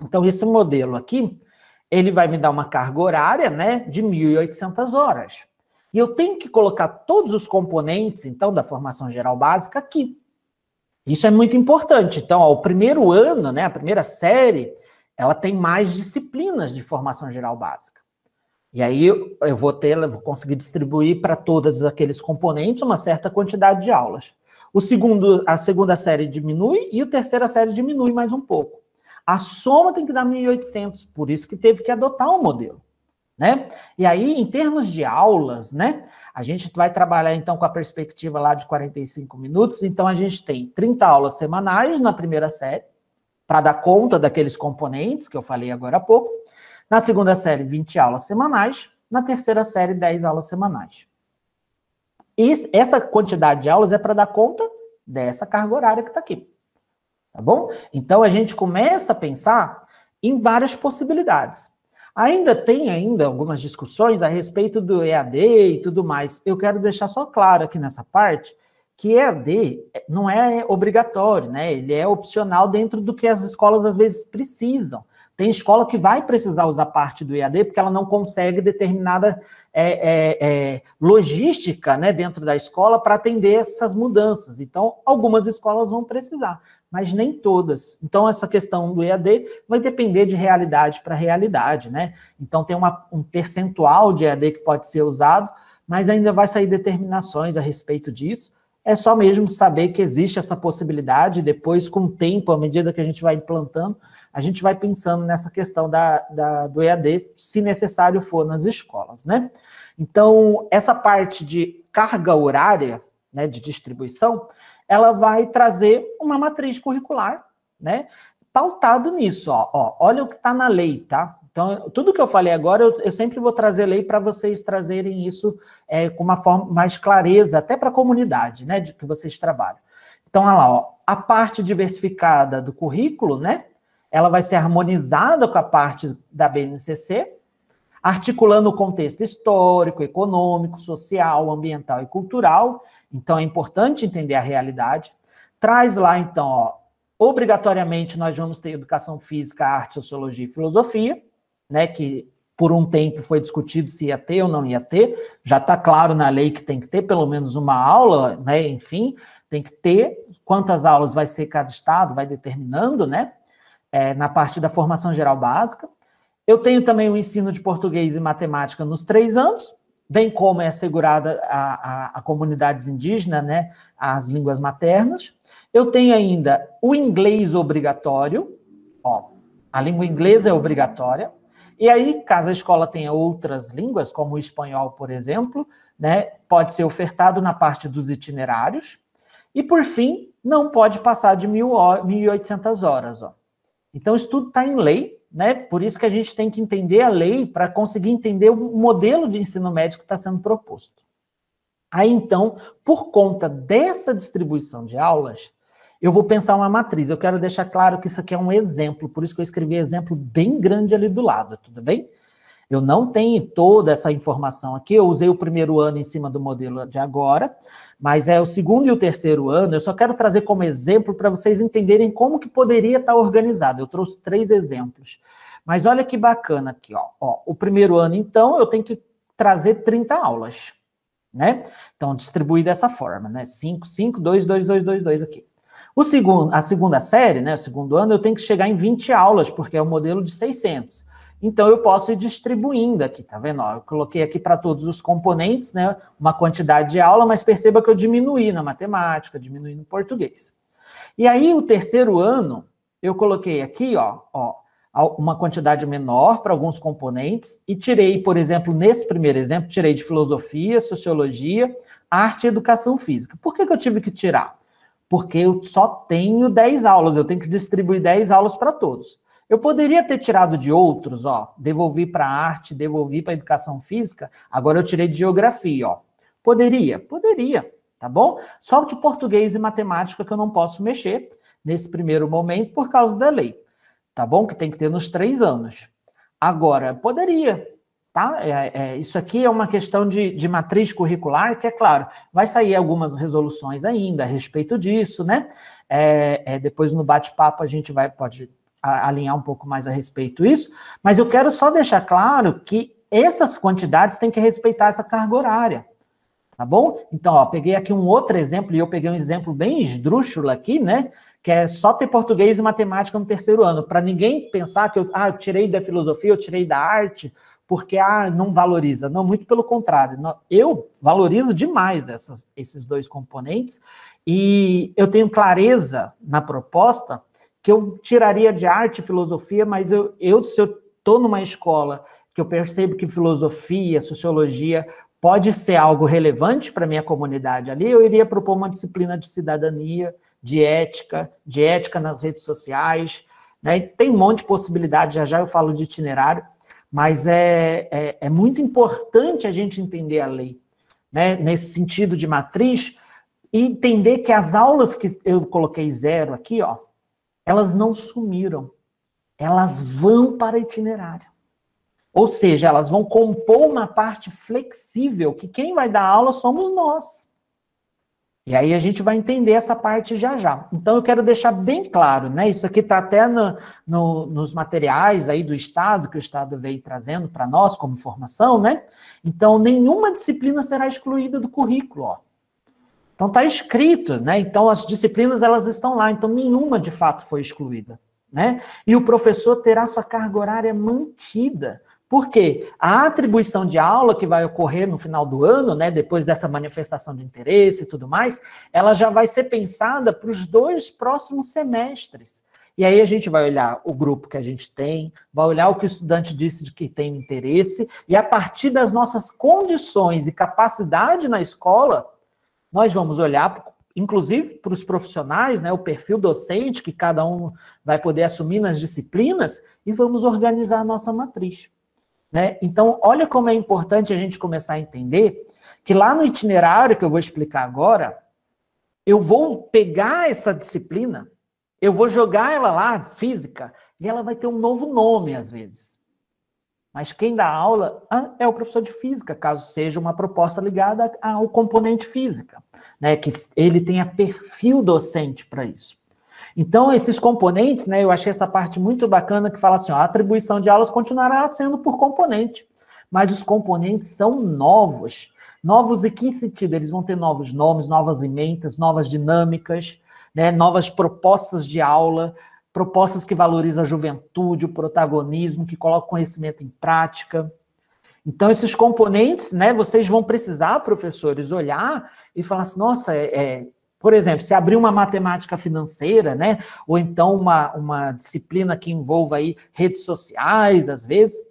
Então, esse modelo aqui, ele vai me dar uma carga horária, né, de 1.800 horas. E eu tenho que colocar todos os componentes, então, da formação geral básica aqui. Isso é muito importante. Então, ó, o primeiro ano, né, a primeira série, ela tem mais disciplinas de formação geral básica. E aí eu vou conseguir distribuir para todos aqueles componentes uma certa quantidade de aulas. A segunda série diminui e a terceira série diminui mais um pouco. A soma tem que dar 1.800, por isso que teve que adotar um modelo, né? E aí, em termos de aulas, né, a gente vai trabalhar, então, com a perspectiva lá de 45 minutos, então a gente tem 30 aulas semanais na primeira série, para dar conta daqueles componentes que eu falei agora há pouco. Na segunda série, 20 aulas semanais. Na terceira série, 10 aulas semanais. E essa quantidade de aulas é para dar conta dessa carga horária que está aqui. Tá bom? Então, a gente começa a pensar em várias possibilidades. Ainda tem algumas discussões a respeito do EAD e tudo mais. Eu quero deixar só claro aqui nessa parte que EAD não é obrigatório, né? Ele é opcional dentro do que as escolas às vezes precisam. Tem escola que vai precisar usar parte do EAD porque ela não consegue determinada logística, né, dentro da escola para atender essas mudanças. Então, algumas escolas vão precisar, mas nem todas. Então, essa questão do EAD vai depender de realidade para realidade, né? Então, tem um percentual de EAD que pode ser usado, mas ainda vai sair determinações a respeito disso. É só mesmo saber que existe essa possibilidade, depois, com o tempo, à medida que a gente vai implantando, a gente vai pensando nessa questão do EAD, se necessário for nas escolas, né? Então, essa parte de carga horária, né, de distribuição, ela vai trazer uma matriz curricular, né, pautado nisso, ó, olha o que está na lei, tá? Então, tudo que eu falei agora, eu sempre vou trazer lei para vocês trazerem isso com uma forma mais clareza, até para a comunidade, né, de que vocês trabalham. Então, olha lá, ó, a parte diversificada do currículo, né, ela vai ser harmonizada com a parte da BNCC, articulando o contexto histórico, econômico, social, ambiental e cultural. Então, é importante entender a realidade. Traz lá, então, ó, obrigatoriamente nós vamos ter educação física, arte, sociologia e filosofia, né, que por um tempo foi discutido se ia ter ou não ia ter, já está claro na lei que tem que ter pelo menos uma aula, né, enfim, tem que ter, quantas aulas vai ser cada estado, vai determinando, né, na parte da formação geral básica. Eu tenho também o ensino de português e matemática nos 3 anos, bem como é assegurada a comunidades indígenas, né, as línguas maternas. Eu tenho ainda o inglês obrigatório, ó, a língua inglesa é obrigatória, e aí, caso a escola tenha outras línguas, como o espanhol, por exemplo, né, pode ser ofertado na parte dos itinerários, e, por fim, não pode passar de 1.800 horas. Ó. Então, isso tudo está em lei, né, por isso que a gente tem que entender a lei para conseguir entender o modelo de ensino médio que está sendo proposto. Aí, então, por conta dessa distribuição de aulas, eu vou pensar uma matriz. Eu quero deixar claro que isso aqui é um exemplo, por isso que eu escrevi exemplo bem grande ali do lado, tudo bem? Eu não tenho toda essa informação aqui, eu usei o primeiro ano em cima do modelo de agora, mas é o segundo e o terceiro ano, eu só quero trazer como exemplo para vocês entenderem como que poderia estar organizado. Eu trouxe 3 exemplos. Mas olha que bacana aqui, ó. O primeiro ano, então, eu tenho que trazer 30 aulas, né? Então, distribuir dessa forma, né? 5, 5, 2, 2, 2, 2, 2 aqui. A segunda série, né? O segundo ano, eu tenho que chegar em 20 aulas, porque é o modelo de 600. Então, eu posso ir distribuindo aqui, tá vendo? Ó, eu coloquei aqui para todos os componentes, né? Uma quantidade de aula, mas perceba que eu diminuí na matemática, diminuí no português. E aí, o terceiro ano, eu coloquei aqui, ó, uma quantidade menor para alguns componentes e tirei, por exemplo, nesse primeiro exemplo, tirei de filosofia, sociologia, arte e educação física. Por que eu tive que tirar? Porque eu só tenho 10 aulas, eu tenho que distribuir 10 aulas para todos. Eu poderia ter tirado de outros, ó, devolvi para arte, devolvi para educação física, agora eu tirei de geografia, ó. Poderia, tá bom? Só de português e matemática que eu não posso mexer nesse primeiro momento por causa da lei. Tá bom? Que tem que ter nos 3 anos. Agora, poderia, tá? Isso aqui é uma questão de matriz curricular, que é claro, vai sair algumas resoluções ainda a respeito disso, né? Depois no bate-papo a gente pode alinhar um pouco mais a respeito disso, mas eu quero só deixar claro que essas quantidades têm que respeitar essa carga horária. Tá bom? Então, ó, peguei aqui um outro exemplo, e eu peguei um exemplo bem esdrúxulo aqui, né? Que é só ter português e matemática no terceiro ano, para ninguém pensar que eu tirei da filosofia, eu tirei da arte, porque não valoriza. Não, muito pelo contrário. Eu valorizo demais esses 2 componentes, e eu tenho clareza na proposta que eu tiraria de arte e filosofia, mas se eu estou numa escola que eu percebo que filosofia, sociologia pode ser algo relevante para a minha comunidade ali, eu iria propor uma disciplina de cidadania, de ética nas redes sociais, né? Tem um monte de possibilidade, já eu falo de itinerário, mas é muito importante a gente entender a lei, né? Nesse sentido de matriz, e entender que as aulas que eu coloquei 0 aqui, ó, elas não sumiram, elas vão para itinerário. Ou seja, elas vão compor uma parte flexível, que quem vai dar aula somos nós. E aí a gente vai entender essa parte já. Então eu quero deixar bem claro, né? Isso aqui está até nos materiais aí do Estado, que o Estado veio trazendo para nós como informação, né? Então nenhuma disciplina será excluída do currículo, ó. Então está escrito, né? Então as disciplinas elas estão lá, então nenhuma de fato foi excluída, né? E o professor terá sua carga horária mantida. Por quê? A atribuição de aula que vai ocorrer no final do ano, né, depois dessa manifestação de interesse e tudo mais, ela já vai ser pensada para os 2 próximos semestres. E aí a gente vai olhar o grupo que a gente tem, vai olhar o que o estudante disse de que tem interesse, e a partir das nossas condições e capacidade na escola, nós vamos olhar, inclusive para os profissionais, né, o perfil docente que cada um vai poder assumir nas disciplinas, e vamos organizar a nossa matriz. Né? Então, olha como é importante a gente começar a entender que lá no itinerário que eu vou explicar agora, eu vou pegar essa disciplina, eu vou jogar ela lá, física, e ela vai ter um novo nome às vezes. Mas quem dá aula é o professor de física, caso seja uma proposta ligada ao componente física, né? Que ele tenha perfil docente para isso. Então, esses componentes, né, eu achei essa parte muito bacana que fala assim, ó, a atribuição de aulas continuará sendo por componente, mas os componentes são novos. Novos em que sentido? Eles vão ter novos nomes, novas emendas, novas dinâmicas, né, novas propostas de aula, propostas que valorizam a juventude, o protagonismo, que colocam conhecimento em prática. Então, esses componentes, né, vocês vão precisar, professores, olhar e falar assim, nossa, por exemplo, se abrir uma matemática financeira, né, ou então uma disciplina que envolva aí redes sociais, às vezes,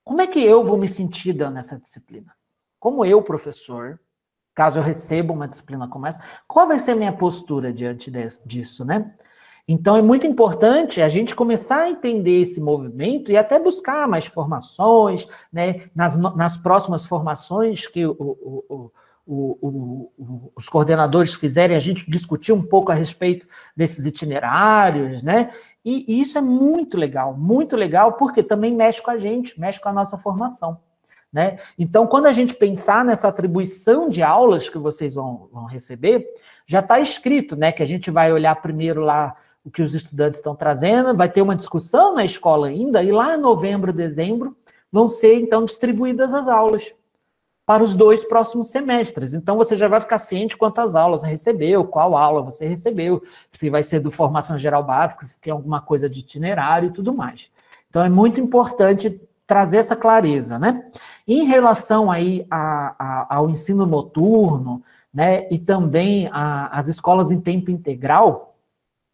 como é que eu vou me sentir dando essa disciplina? Como eu, professor, caso eu receba uma disciplina como essa, qual vai ser a minha postura diante disso, né? Então, é muito importante a gente começar a entender esse movimento e até buscar mais formações, né, nas próximas formações que os coordenadores fizerem, a gente discutir um pouco a respeito desses itinerários, né? E isso é muito legal, porque também mexe com a gente, mexe com a nossa formação, né? Então, quando a gente pensar nessa atribuição de aulas que vocês vão receber, já está escrito, né, que a gente vai olhar primeiro lá o que os estudantes estão trazendo, vai ter uma discussão na escola ainda, e lá em novembro, dezembro, vão ser, então, distribuídas as aulas para os 2 próximos semestres. Então, você já vai ficar ciente quantas aulas recebeu, qual aula você recebeu, se vai ser do Formação Geral Básica, se tem alguma coisa de itinerário e tudo mais. Então, é muito importante trazer essa clareza, né? Em relação aí ao ensino noturno, né, e também as escolas em tempo integral,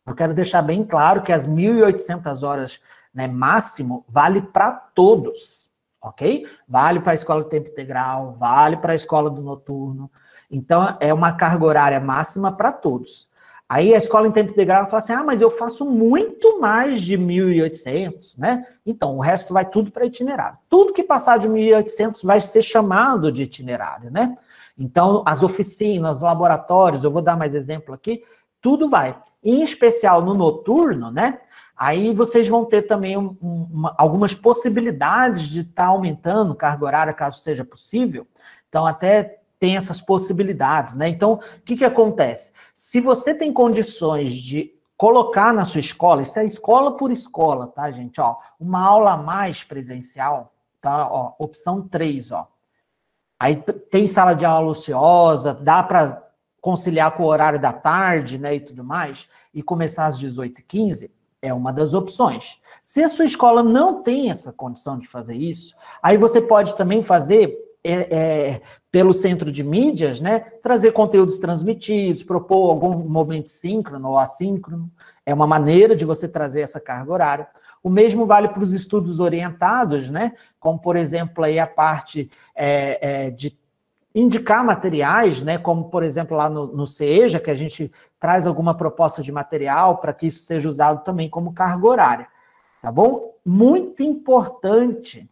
eu quero deixar bem claro que as 1.800 horas, né, máximo, vale para todos, ok? Vale para a escola de tempo integral, vale para a escola do noturno. Então, é uma carga horária máxima para todos. Aí a escola em tempo integral fala assim, mas eu faço muito mais de 1.800, né? Então, o resto vai tudo para itinerário. Tudo que passar de 1.800 vai ser chamado de itinerário, né? Então, as oficinas, os laboratórios, eu vou dar mais exemplo aqui, tudo vai. Em especial no noturno, né? Aí vocês vão ter também algumas possibilidades de estar aumentando carga horária, caso seja possível. Então, até tem essas possibilidades, né? Então, o que acontece? Se você tem condições de colocar na sua escola, isso é escola por escola, tá, gente? Ó, uma aula a mais presencial, tá? Ó, opção 3, ó. Aí tem sala de aula ociosa, dá para conciliar com o horário da tarde, né, e tudo mais, e começar às 18h15, é uma das opções. Se a sua escola não tem essa condição de fazer isso, aí você pode também fazer pelo centro de mídias, né, trazer conteúdos transmitidos, propor algum momento síncrono ou assíncrono, é uma maneira de você trazer essa carga horária. O mesmo vale para os estudos orientados, né, como, por exemplo, aí a parte de indicar materiais, né, como, por exemplo, lá no CEJA, que a gente traz alguma proposta de material para que isso seja usado também como carga horária, tá bom? Muito importante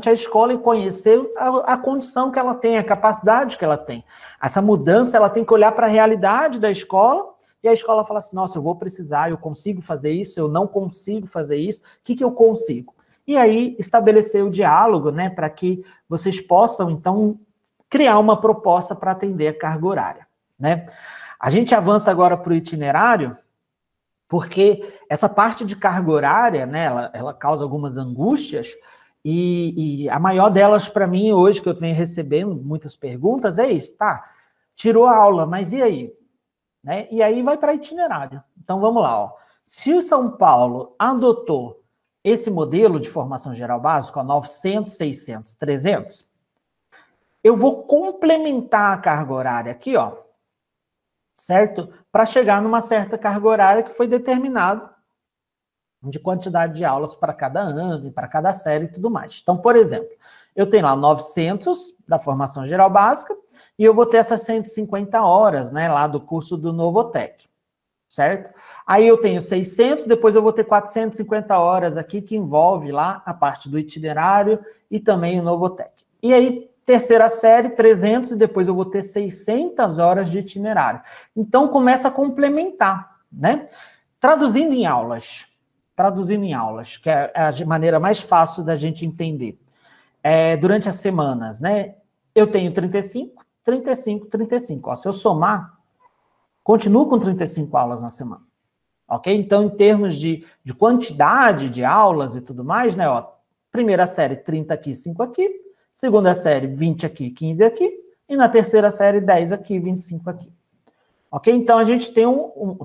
a escola conhecer a condição que ela tem, a capacidade que ela tem. Essa mudança, ela tem que olhar para a realidade da escola, e a escola fala assim, nossa, eu vou precisar, eu consigo fazer isso, eu não consigo fazer isso, o que eu consigo? E aí, estabelecer o diálogo, né, para que vocês possam, então, criar uma proposta para atender a carga horária, né? A gente avança agora para o itinerário, porque essa parte de carga horária, né, ela causa algumas angústias, e a maior delas, para mim, hoje, que eu venho recebendo muitas perguntas, é isso, tá? Tirou a aula, mas e aí? Né? E aí vai para itinerário. Então, vamos lá, ó. Se o São Paulo adotou esse modelo de formação geral básica, 900, 600, 300, eu vou complementar a carga horária aqui, ó, certo? Para chegar numa certa carga horária que foi determinado de quantidade de aulas para cada ano, e para cada série e tudo mais. Então, por exemplo, eu tenho lá 900 da formação geral básica e eu vou ter essas 150 horas, né, lá do curso do Novotec, certo? Aí eu tenho 600, depois eu vou ter 450 horas aqui, que envolve lá a parte do itinerário e também o Novotec. E aí, terceira série, 300, e depois eu vou ter 600 horas de itinerário. Então, começa a complementar, né? Traduzindo em aulas, que é a maneira mais fácil da gente entender. Durante as semanas, né? Eu tenho 35, 35, 35. Ó, se eu somar, continuo com 35 aulas na semana. Ok? Então, em termos de quantidade de aulas e tudo mais, né? Ó, primeira série, 30 aqui, 5 aqui. Segunda série, 20 aqui, 15 aqui. E na terceira série, 10 aqui, 25 aqui. Ok? Então, a gente tem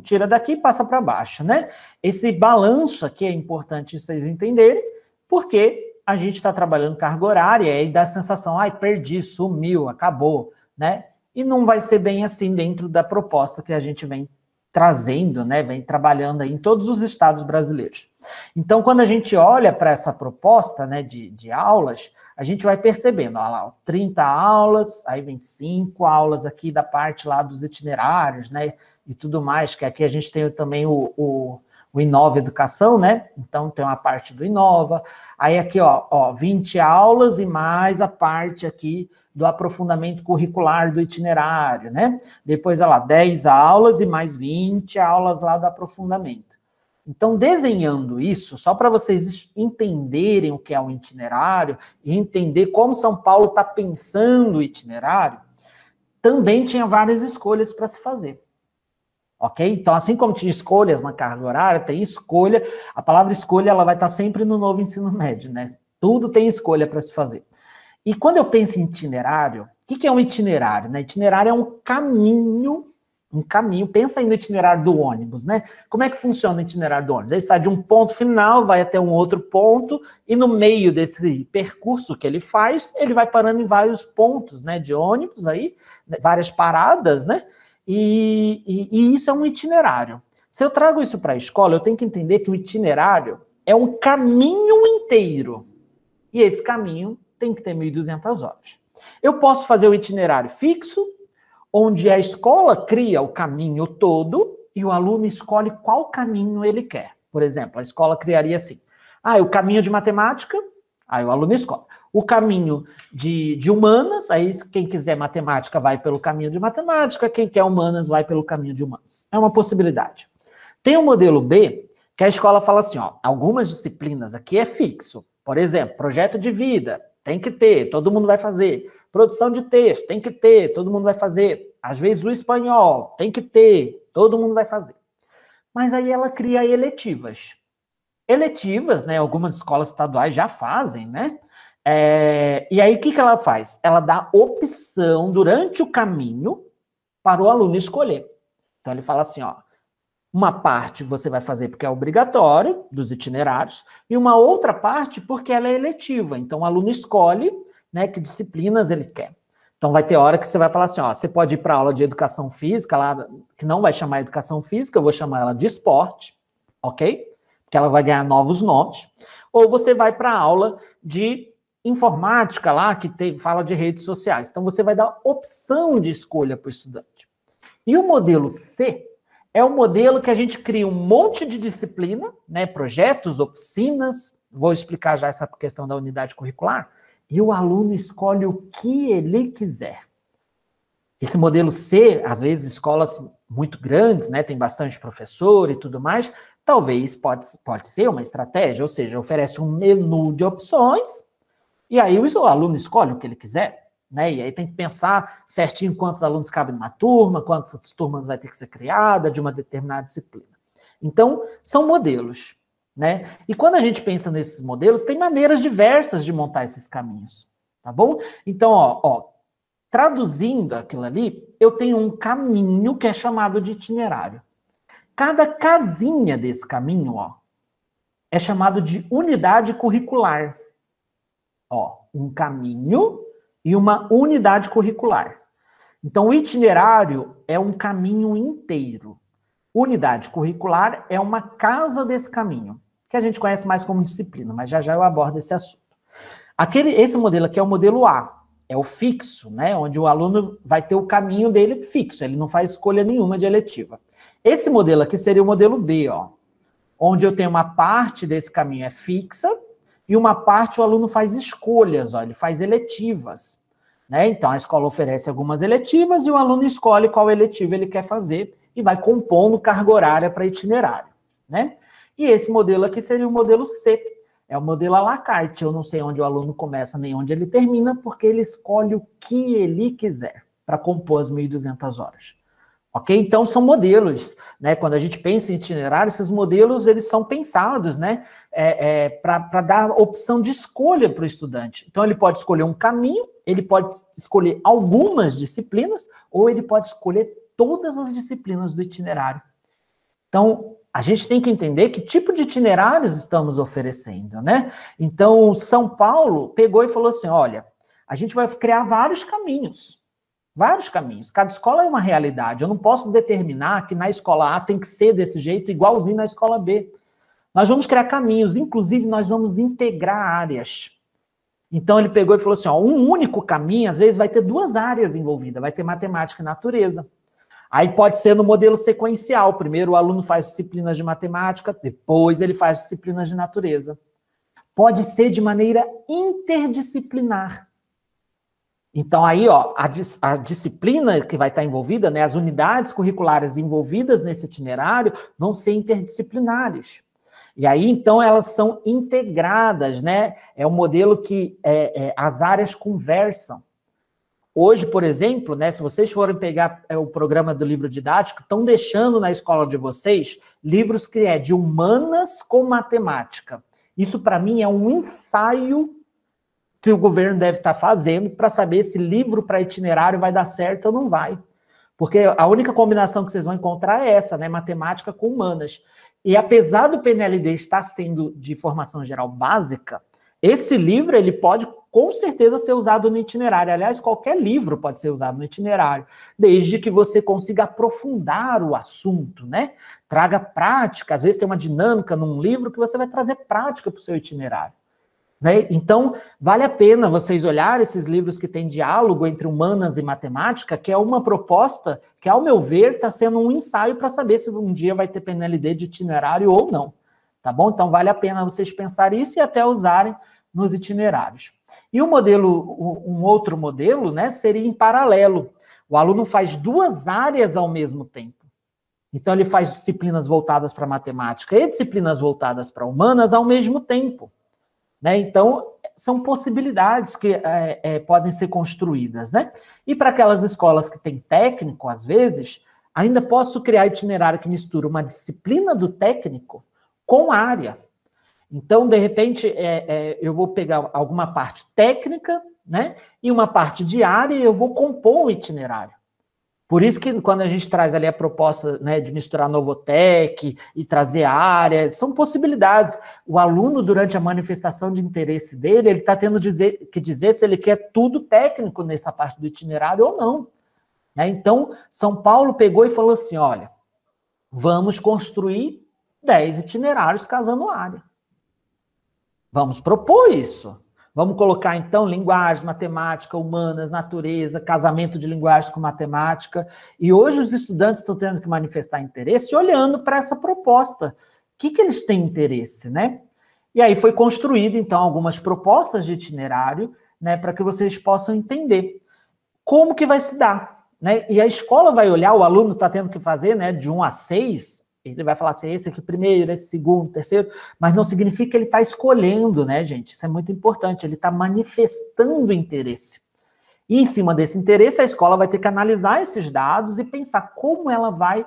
tira daqui e passa para baixo, né? Esse balanço aqui é importante vocês entenderem, porque a gente está trabalhando carga horária e dá a sensação, perdi, sumiu, acabou, né? E não vai ser bem assim dentro da proposta que a gente vem trazendo, né? Vem trabalhando aí em todos os estados brasileiros. Então, quando a gente olha para essa proposta, né, de aulas, a gente vai percebendo, olha lá, 30 aulas, aí vem 5 aulas aqui da parte lá dos itinerários, né, e tudo mais, que aqui a gente tem também o Inova Educação, né, então tem uma parte do Inova, aí aqui, ó, 20 aulas e mais a parte aqui do aprofundamento curricular do itinerário, né? Depois, olha lá, 10 aulas e mais 20 aulas lá do aprofundamento. Então, desenhando isso, só para vocês entenderem o que é um itinerário e entender como São Paulo está pensando o itinerário, também tinha várias escolhas para se fazer. Ok? Então, assim como tinha escolhas na carga horária, tem escolha. A palavra escolha, ela vai estar sempre no novo ensino médio, né? Tudo tem escolha para se fazer. E quando eu penso em itinerário, o que é um itinerário? Né? Itinerário é um caminho, pensa aí no itinerário do ônibus, né? Como é que funciona o itinerário do ônibus? Ele sai de um ponto final, vai até um outro ponto, e no meio desse percurso que ele faz, ele vai parando em vários pontos, né, de ônibus aí, várias paradas, né? E isso é um itinerário. Se eu trago isso para a escola, eu tenho que entender que o itinerário é um caminho inteiro. E esse caminho tem que ter 1.200 horas. Eu posso fazer o itinerário fixo, onde a escola cria o caminho todo e o aluno escolhe qual caminho ele quer. Por exemplo, a escola criaria assim. O caminho de matemática, aí o aluno escolhe. O caminho de humanas, aí quem quiser matemática vai pelo caminho de matemática, quem quer humanas vai pelo caminho de humanas. É uma possibilidade. Tem o modelo B, que a escola fala assim, ó, algumas disciplinas aqui é fixo. Por exemplo, projeto de vida, tem que ter, todo mundo vai fazer. Produção de texto, tem que ter, todo mundo vai fazer. Às vezes o espanhol, tem que ter, todo mundo vai fazer. Mas aí ela cria eletivas. Eletivas, né, algumas escolas estaduais já fazem, né? E aí o que ela faz? Ela dá opção durante o caminho para o aluno escolher. Então ele fala assim, ó, uma parte você vai fazer porque é obrigatório, dos itinerários, e uma outra parte porque ela é eletiva. Então o aluno escolhe, né, que disciplinas ele quer. Então vai ter hora que você vai falar assim, ó, você pode ir para a aula de educação física, lá, que não vai chamar educação física, eu vou chamar ela de esporte, ok? Porque ela vai ganhar novos nomes. Ou você vai para a aula de informática lá, que fala de redes sociais. Então você vai dar opção de escolha para o estudante. E o modelo C é o modelo que a gente cria um monte de disciplina, né, projetos, oficinas, vou explicar já essa questão da unidade curricular, e o aluno escolhe o que ele quiser. Esse modelo C, às vezes escolas muito grandes, né, tem bastante professor e tudo mais, talvez pode ser uma estratégia, ou seja, oferece um menu de opções, e aí o aluno escolhe o que ele quiser, né? E aí tem que pensar certinho quantos alunos cabem numa turma, quantas turmas vai ter que ser criada de uma determinada disciplina. Então, são modelos, né? E quando a gente pensa nesses modelos, tem maneiras diversas de montar esses caminhos, tá bom? Então, ó, traduzindo aquilo ali, eu tenho um caminho que é chamado de itinerário. Cada casinha desse caminho, ó, é chamado de unidade curricular. Ó, um caminho e uma unidade curricular. Então, o itinerário é um caminho inteiro. Unidade curricular é uma casa desse caminho, que a gente conhece mais como disciplina, mas já eu abordo esse assunto. Esse modelo aqui é o modelo A, é o fixo, né, onde o aluno vai ter o caminho dele fixo, ele não faz escolha nenhuma de eletiva. Esse modelo aqui seria o modelo B, ó, onde eu tenho uma parte desse caminho é fixa, e uma parte o aluno faz escolhas, ó, ele faz eletivas, né? Então a escola oferece algumas eletivas e o aluno escolhe qual eletiva ele quer fazer e vai compondo carga horária para itinerário, né? E esse modelo aqui seria o modelo C, é o modelo à la carte, eu não sei onde o aluno começa nem onde ele termina, porque ele escolhe o que ele quiser para compor as 1.200 horas. Ok? Então, são modelos, né? Quando a gente pensa em itinerário, esses modelos, eles são pensados, né? Para dar opção de escolha para o estudante. Então, ele pode escolher um caminho, ele pode escolher algumas disciplinas, ou ele pode escolher todas as disciplinas do itinerário. Então, a gente tem que entender que tipo de itinerários estamos oferecendo, né? Então, São Paulo pegou e falou assim, olha, a gente vai criar vários caminhos. Vários caminhos. Cada escola é uma realidade. Eu não posso determinar que na escola A tem que ser desse jeito, igualzinho na escola B. Nós vamos criar caminhos, inclusive nós vamos integrar áreas. Então ele pegou e falou assim, ó, um único caminho, às vezes vai ter 2 áreas envolvidas, vai ter matemática e natureza. Aí pode ser no modelo sequencial. Primeiro o aluno faz disciplinas de matemática, depois ele faz disciplinas de natureza. Pode ser de maneira interdisciplinar. Então, aí, ó, a disciplina que vai estar envolvida, né, as unidades curriculares envolvidas nesse itinerário vão ser interdisciplinares. E aí, então, elas são integradas, né? É um modelo que as áreas conversam. Hoje, por exemplo, né, se vocês forem pegar o programa do livro didático, estão deixando na escola de vocês livros que é de humanas com matemática. Isso, para mim, é um ensaio que o governo deve estar fazendo para saber se livro para itinerário vai dar certo ou não vai. Porque a única combinação que vocês vão encontrar é essa, né? Matemática com humanas. E apesar do PNLD estar sendo de formação geral básica, esse livro ele pode com certeza ser usado no itinerário. Aliás, qualquer livro pode ser usado no itinerário, desde que você consiga aprofundar o assunto, né? Traga prática. Às vezes tem uma dinâmica num livro que você vai trazer prática para o seu itinerário. Né? Então, vale a pena vocês olharem esses livros que têm diálogo entre humanas e matemática, que é uma proposta que, ao meu ver, está sendo um ensaio para saber se um dia vai ter PNLD de itinerário ou não. Tá bom? Então, vale a pena vocês pensarem isso e até usarem nos itinerários. E o modelo, um outro modelo, né, seria em paralelo. O aluno faz 2 áreas ao mesmo tempo. Então, ele faz disciplinas voltadas para matemática e disciplinas voltadas para humanas ao mesmo tempo. Né? Então, são possibilidades que podem ser construídas. Né? E para aquelas escolas que têm técnico, às vezes, ainda posso criar itinerário que mistura uma disciplina do técnico com área. Então, de repente, eu vou pegar alguma parte técnica, né? E uma parte de área e eu vou compor o itinerário. Por isso que quando a gente traz ali a proposta, né, de misturar Novotec e trazer a área, são possibilidades. O aluno, durante a manifestação de interesse dele, ele está tendo que dizer se ele quer tudo técnico nessa parte do itinerário ou não. Né? Então, São Paulo pegou e falou assim, olha, vamos construir 10 itinerários casando área. Vamos propor isso. Vamos colocar, então, linguagens, matemática, humanas, natureza, casamento de linguagens com matemática. E hoje os estudantes estão tendo que manifestar interesse olhando para essa proposta. O que eles têm interesse, né? E aí foi construído, então, algumas propostas de itinerário, né, para que vocês possam entender como que vai se dar. Né? E a escola vai olhar, o aluno está tendo que fazer, né, de 1 a 6, ele vai falar assim, esse aqui primeiro, esse segundo, terceiro, mas não significa que ele está escolhendo, né, gente? Isso é muito importante, ele está manifestando interesse. E em cima desse interesse, a escola vai ter que analisar esses dados e pensar como ela vai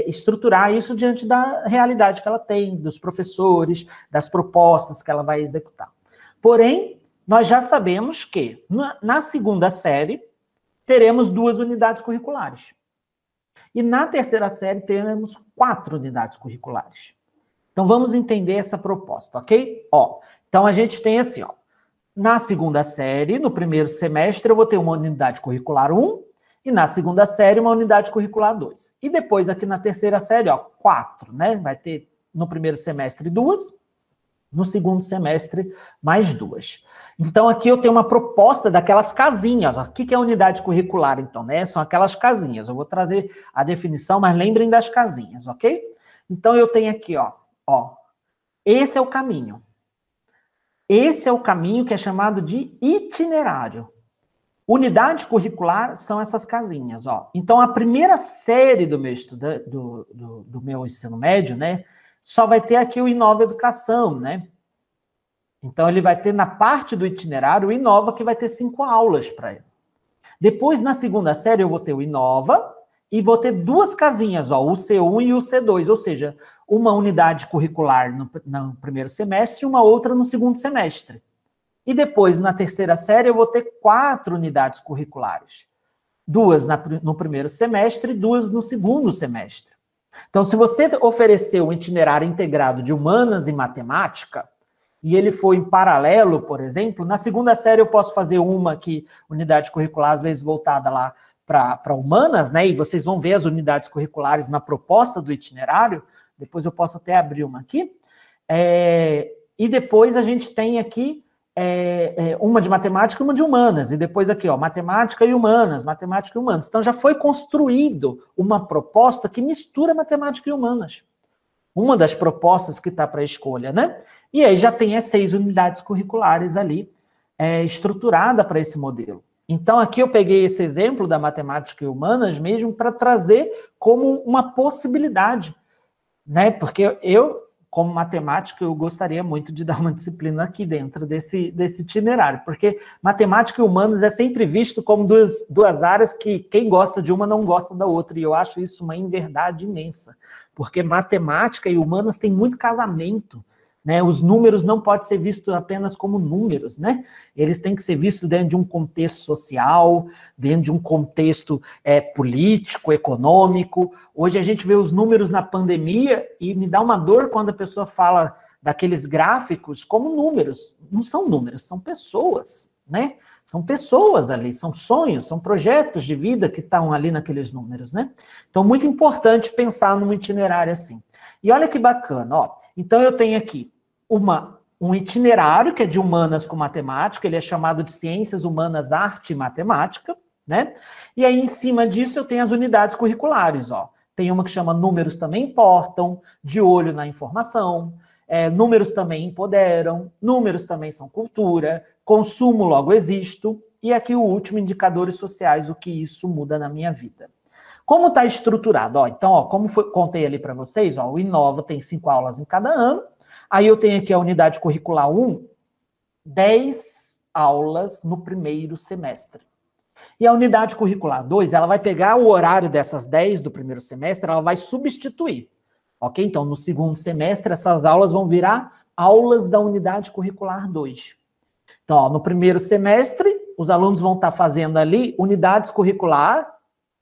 estruturar isso diante da realidade que ela tem, dos professores, das propostas que ela vai executar. Porém, nós já sabemos que na segunda série teremos 2 unidades curriculares. E na terceira série teremos 4 unidades curriculares. Então, vamos entender essa proposta, ok? Ó, então, a gente tem assim, ó, na segunda série, no primeiro semestre, eu vou ter uma unidade curricular 1, e na segunda série, uma unidade curricular 2. E depois, aqui na terceira série, ó, 4, né? Vai ter no primeiro semestre 2, no segundo semestre, mais 2. Então, aqui eu tenho uma proposta daquelas casinhas. O que é unidade curricular, então? Né? São aquelas casinhas. Eu vou trazer a definição, mas lembrem das casinhas, ok? Então, eu tenho aqui, ó, esse é o caminho. Esse é o caminho que é chamado de itinerário. Unidade curricular são essas casinhas, ó. Então, a primeira série do meu do meu ensino médio, né, só vai ter aqui o Inova Educação, né? Então, ele vai ter na parte do itinerário o Inova, que vai ter 5 aulas para ele. Depois, na segunda série, eu vou ter o Inova e vou ter 2 casinhas, ó, o C1 e o C2, ou seja, uma unidade curricular no primeiro semestre e uma outra no segundo semestre. E depois, na terceira série, eu vou ter 4 unidades curriculares. 2 no primeiro semestre e 2 no segundo semestre. Então, se você oferecer um itinerário integrado de humanas e matemática, e ele for em paralelo, por exemplo, na segunda série eu posso fazer uma unidade curricular, às vezes voltada lá para humanas, né? E vocês vão ver as unidades curriculares na proposta do itinerário. Depois eu posso até abrir uma aqui. E depois a gente tem aqui uma de matemática e uma de humanas. E depois aqui, ó, matemática e humanas, matemática e humanas. Então já foi construído uma proposta que mistura matemática e humanas. Uma das propostas que está para a escolha, né? E aí já tem as 6 unidades curriculares ali estruturada para esse modelo. Então, aqui eu peguei esse exemplo da matemática e humanas mesmo para trazer como uma possibilidade, né? Porque eu, como matemática, eu gostaria muito de dar uma disciplina aqui dentro desse itinerário, porque matemática e humanas é sempre visto como duas áreas que quem gosta de uma não gosta da outra, e eu acho isso uma inverdade imensa, porque matemática e humanas têm muito casamento, né? Os números não podem ser vistos apenas como números, né? Eles têm que ser vistos dentro de um contexto social, dentro de um contexto político, econômico. Hoje a gente vê os números na pandemia e me dá uma dor quando a pessoa fala daqueles gráficos como números. Não são números, são pessoas, né? São pessoas ali, são sonhos, são projetos de vida que estão ali naqueles números, né? Então, muito importante pensar num itinerário assim. E olha que bacana, ó. Então, eu tenho aqui um itinerário que é de humanas com matemática, ele é chamado de Ciências Humanas, Arte e Matemática, né? E aí, em cima disso, eu tenho as unidades curriculares, ó. Tem uma que chama Números Também Importam, De Olho na Informação, Números Também Empoderam, Números Também São Cultura, Consumo Logo Existo, e aqui o último, Indicadores Sociais, o que isso muda na minha vida. Como está estruturado? Ó, então, ó, como contei ali para vocês, ó, o Inova tem 5 aulas em cada ano. Aí eu tenho aqui a unidade curricular 1, 10 aulas no primeiro semestre. E a unidade curricular 2, ela vai pegar o horário dessas 10 do primeiro semestre, ela vai substituir. Ok? Então, no segundo semestre, essas aulas vão virar aulas da unidade curricular 2. Então, ó, no primeiro semestre, os alunos vão estar fazendo ali unidades curricular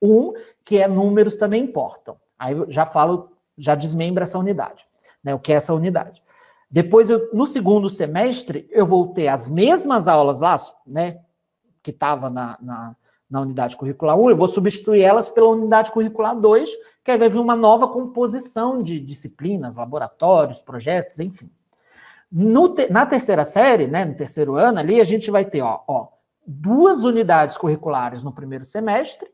1, que é Números Também Importam. Aí eu já desmembra essa unidade, né? O que é essa unidade? Depois, no segundo semestre, eu vou ter as mesmas aulas lá, né, que estava na unidade curricular 1, eu vou substituir elas pela unidade curricular 2, que aí vai vir uma nova composição de disciplinas, laboratórios, projetos, enfim. Na terceira série, né, no terceiro ano ali, a gente vai ter, ó, 2 unidades curriculares no primeiro semestre,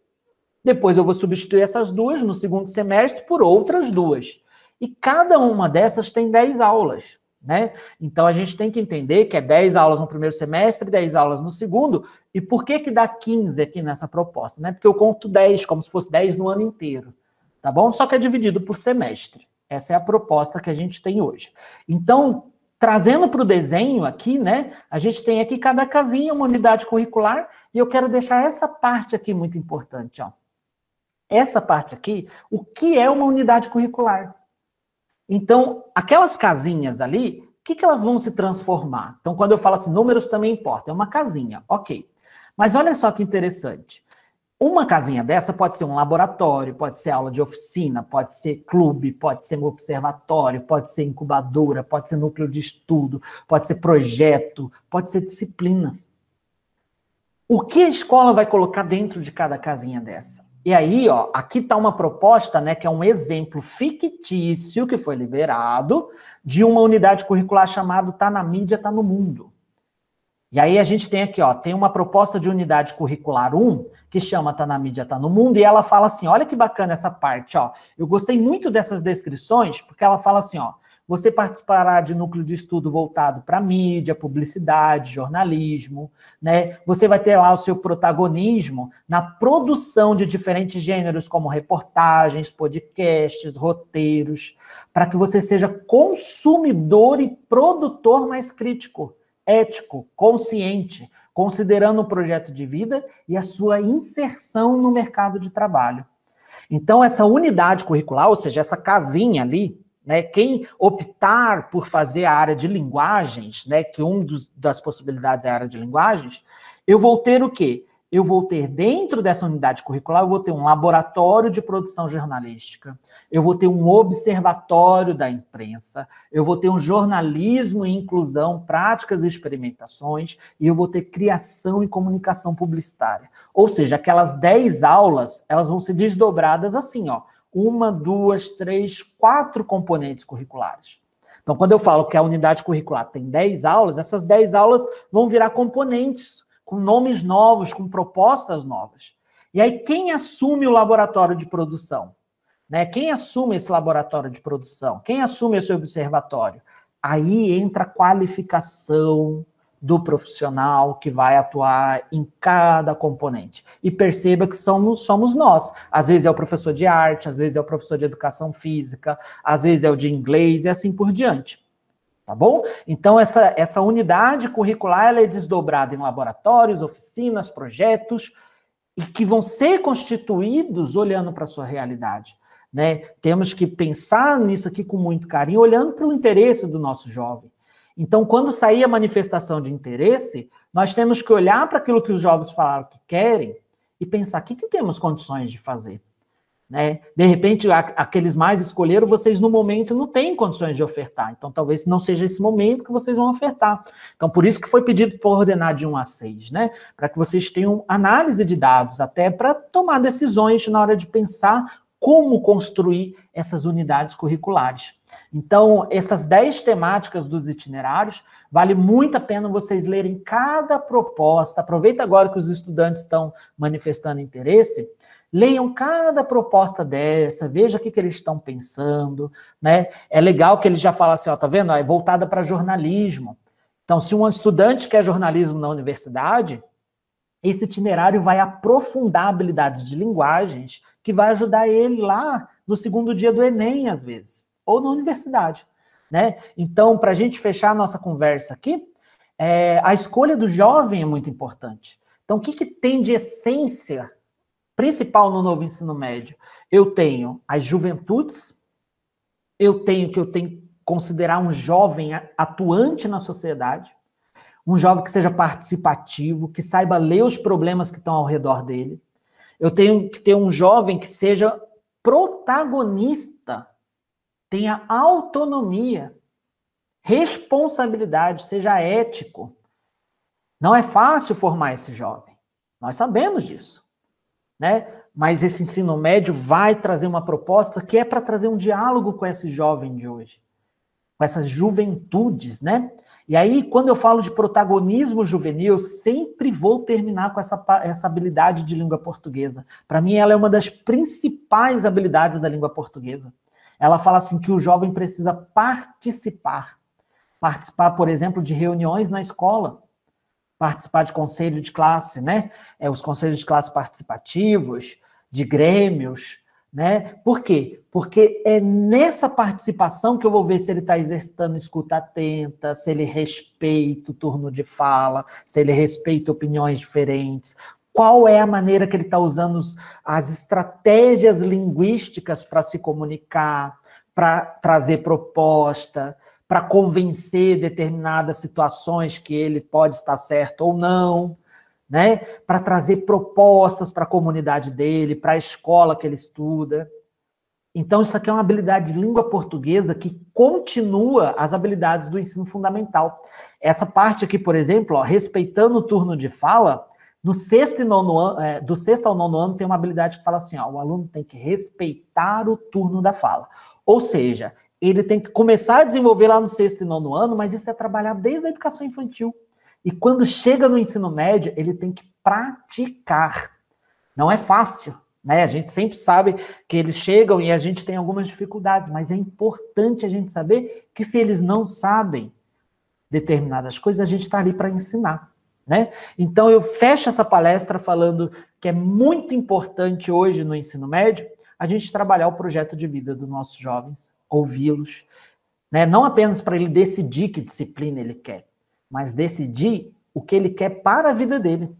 depois eu vou substituir essas 2 no segundo semestre por outras 2. E cada uma dessas tem 10 aulas, né? Então, a gente tem que entender que é 10 aulas no primeiro semestre, 10 aulas no segundo. E por que dá 15 aqui nessa proposta, né? Porque eu conto 10 como se fosse 10 no ano inteiro, tá bom? Só que é dividido por semestre. Essa é a proposta que a gente tem hoje. Então, trazendo para o desenho aqui, né? A gente tem aqui cada casinha, uma unidade curricular, e eu quero deixar essa parte aqui muito importante, ó. Essa parte aqui, o que é uma unidade curricular? Então, aquelas casinhas ali, o que elas vão se transformar? Então, quando eu falo assim, números também importam, é uma casinha, ok. Mas olha só que interessante. Uma casinha dessa pode ser um laboratório, pode ser aula de oficina, pode ser clube, pode ser um observatório, pode ser incubadora, pode ser núcleo de estudo, pode ser projeto, pode ser disciplina. O que a escola vai colocar dentro de cada casinha dessa? E aí, ó, aqui está uma proposta, né, que é um exemplo fictício que foi liberado de uma unidade curricular chamada Tá na Mídia, Tá no Mundo. E aí a gente tem aqui, ó, tem uma proposta de unidade curricular 1, que chama Tá na Mídia, Tá no Mundo, e ela fala assim, olha que bacana essa parte, ó. Eu gostei muito dessas descrições, porque ela fala assim, ó, você participará de núcleo de estudo voltado para mídia, publicidade, jornalismo, né? Você vai ter lá o seu protagonismo na produção de diferentes gêneros, como reportagens, podcasts, roteiros, para que você seja consumidor e produtor mais crítico, ético, consciente, considerando o projeto de vida e a sua inserção no mercado de trabalho. Então, essa unidade curricular, ou seja, essa casinha ali, né, quem optar por fazer a área de linguagens, né, que das possibilidades é a área de linguagens, eu vou ter o quê? Eu vou ter dentro dessa unidade curricular, eu vou ter um laboratório de produção jornalística, eu vou ter um observatório da imprensa, eu vou ter um jornalismo e inclusão, práticas e experimentações, e eu vou ter criação e comunicação publicitária. Ou seja, aquelas 10 aulas, elas vão ser desdobradas assim, ó, 1, 2, 3, 4 componentes curriculares. Então, quando eu falo que a unidade curricular tem 10 aulas, essas 10 aulas vão virar componentes, com nomes novos, com propostas novas. E aí, quem assume o laboratório de produção? Né? Quem assume esse laboratório de produção? Quem assume esse observatório? Aí entra a qualificação do profissional que vai atuar em cada componente. E perceba que somos nós. Às vezes é o professor de arte, às vezes é o professor de educação física, às vezes é o de inglês e assim por diante. Tá bom? Então, essa unidade curricular ela é desdobrada em laboratórios, oficinas, projetos, e que vão ser constituídos olhando para a sua realidade. Né? Temos que pensar nisso aqui com muito carinho, olhando para o interesse do nosso jovem. Então, quando sair a manifestação de interesse, nós temos que olhar para aquilo que os jovens falaram que querem e pensar, o que temos condições de fazer? Né? De repente, aqueles mais escolheram, vocês no momento não têm condições de ofertar. Então, talvez não seja esse momento que vocês vão ofertar. Então, por isso que foi pedido para ordenar de 1 a 6, né? Para que vocês tenham análise de dados, até para tomar decisões na hora de pensar como construir essas unidades curriculares. Então, essas 10 temáticas dos itinerários, vale muito a pena vocês lerem cada proposta. Aproveita agora que os estudantes estão manifestando interesse, leiam cada proposta dessa, veja o que eles estão pensando, né? É legal que eles já falam assim, ó, tá vendo? É voltada para jornalismo. Então, se um estudante quer jornalismo na universidade, esse itinerário vai aprofundar habilidades de linguagens que vai ajudar ele lá no segundo dia do Enem, às vezes, ou na universidade, né? Então, para a gente fechar a nossa conversa aqui, a escolha do jovem é muito importante. Então, o que tem de essência principal no novo ensino médio? Eu tenho as juventudes, eu tenho que considerar um jovem atuante na sociedade, um jovem que seja participativo, que saiba ler os problemas que estão ao redor dele. Eu tenho que ter um jovem que seja protagonista, tenha autonomia, responsabilidade, seja ético. Não é fácil formar esse jovem. Nós sabemos disso, né? Mas esse ensino médio vai trazer uma proposta que é para trazer um diálogo com esse jovem de hoje, com essas juventudes, né? E aí, quando eu falo de protagonismo juvenil, eu sempre vou terminar com essa habilidade de língua portuguesa. Para mim, ela é uma das principais habilidades da língua portuguesa. Ela fala assim que o jovem precisa participar. Participar, por exemplo, de reuniões na escola. Participar de conselho de classe, né? Os conselhos de classe participativos, de grêmios, né? Por quê? Porque é nessa participação que eu vou ver se ele está exercitando escuta atenta, se ele respeita o turno de fala, se ele respeita opiniões diferentes, qual é a maneira que ele está usando as estratégias linguísticas para se comunicar, para trazer proposta, para convencer determinadas situações que ele pode estar certo ou não, né? Para trazer propostas para a comunidade dele, para a escola que ele estuda. Então, isso aqui é uma habilidade de língua portuguesa que continua as habilidades do ensino fundamental. Essa parte aqui, por exemplo, ó, respeitando o turno de fala, no sexto e nono ano, do sexto ao nono ano tem uma habilidade que fala assim, ó, o aluno tem que respeitar o turno da fala. Ou seja, ele tem que começar a desenvolver lá no sexto e nono ano, mas isso é trabalhado desde a educação infantil. E quando chega no ensino médio, ele tem que praticar. Não é fácil, né? A gente sempre sabe que eles chegam e a gente tem algumas dificuldades, mas é importante a gente saber que se eles não sabem determinadas coisas, a gente está ali para ensinar, né? Então, eu fecho essa palestra falando que é muito importante hoje no ensino médio a gente trabalhar o projeto de vida dos nossos jovens, ouvi-los, né? Não apenas para ele decidir que disciplina ele quer, mas decidir o que ele quer para a vida dele,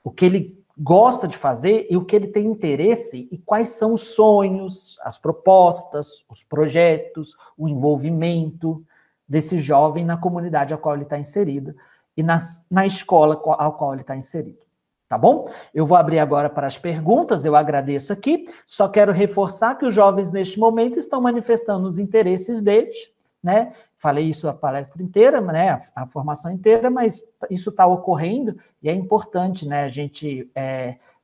o que ele gosta de fazer e o que ele tem interesse e quais são os sonhos, as propostas, os projetos, o envolvimento desse jovem na comunidade a qual ele está inserido e na escola a qual ele está inserido. Tá bom? Eu vou abrir agora para as perguntas, eu agradeço aqui, só quero reforçar que os jovens neste momento estão manifestando os interesses deles, né? Falei isso a palestra inteira, né? A formação inteira, mas isso está ocorrendo e é importante, né? A gente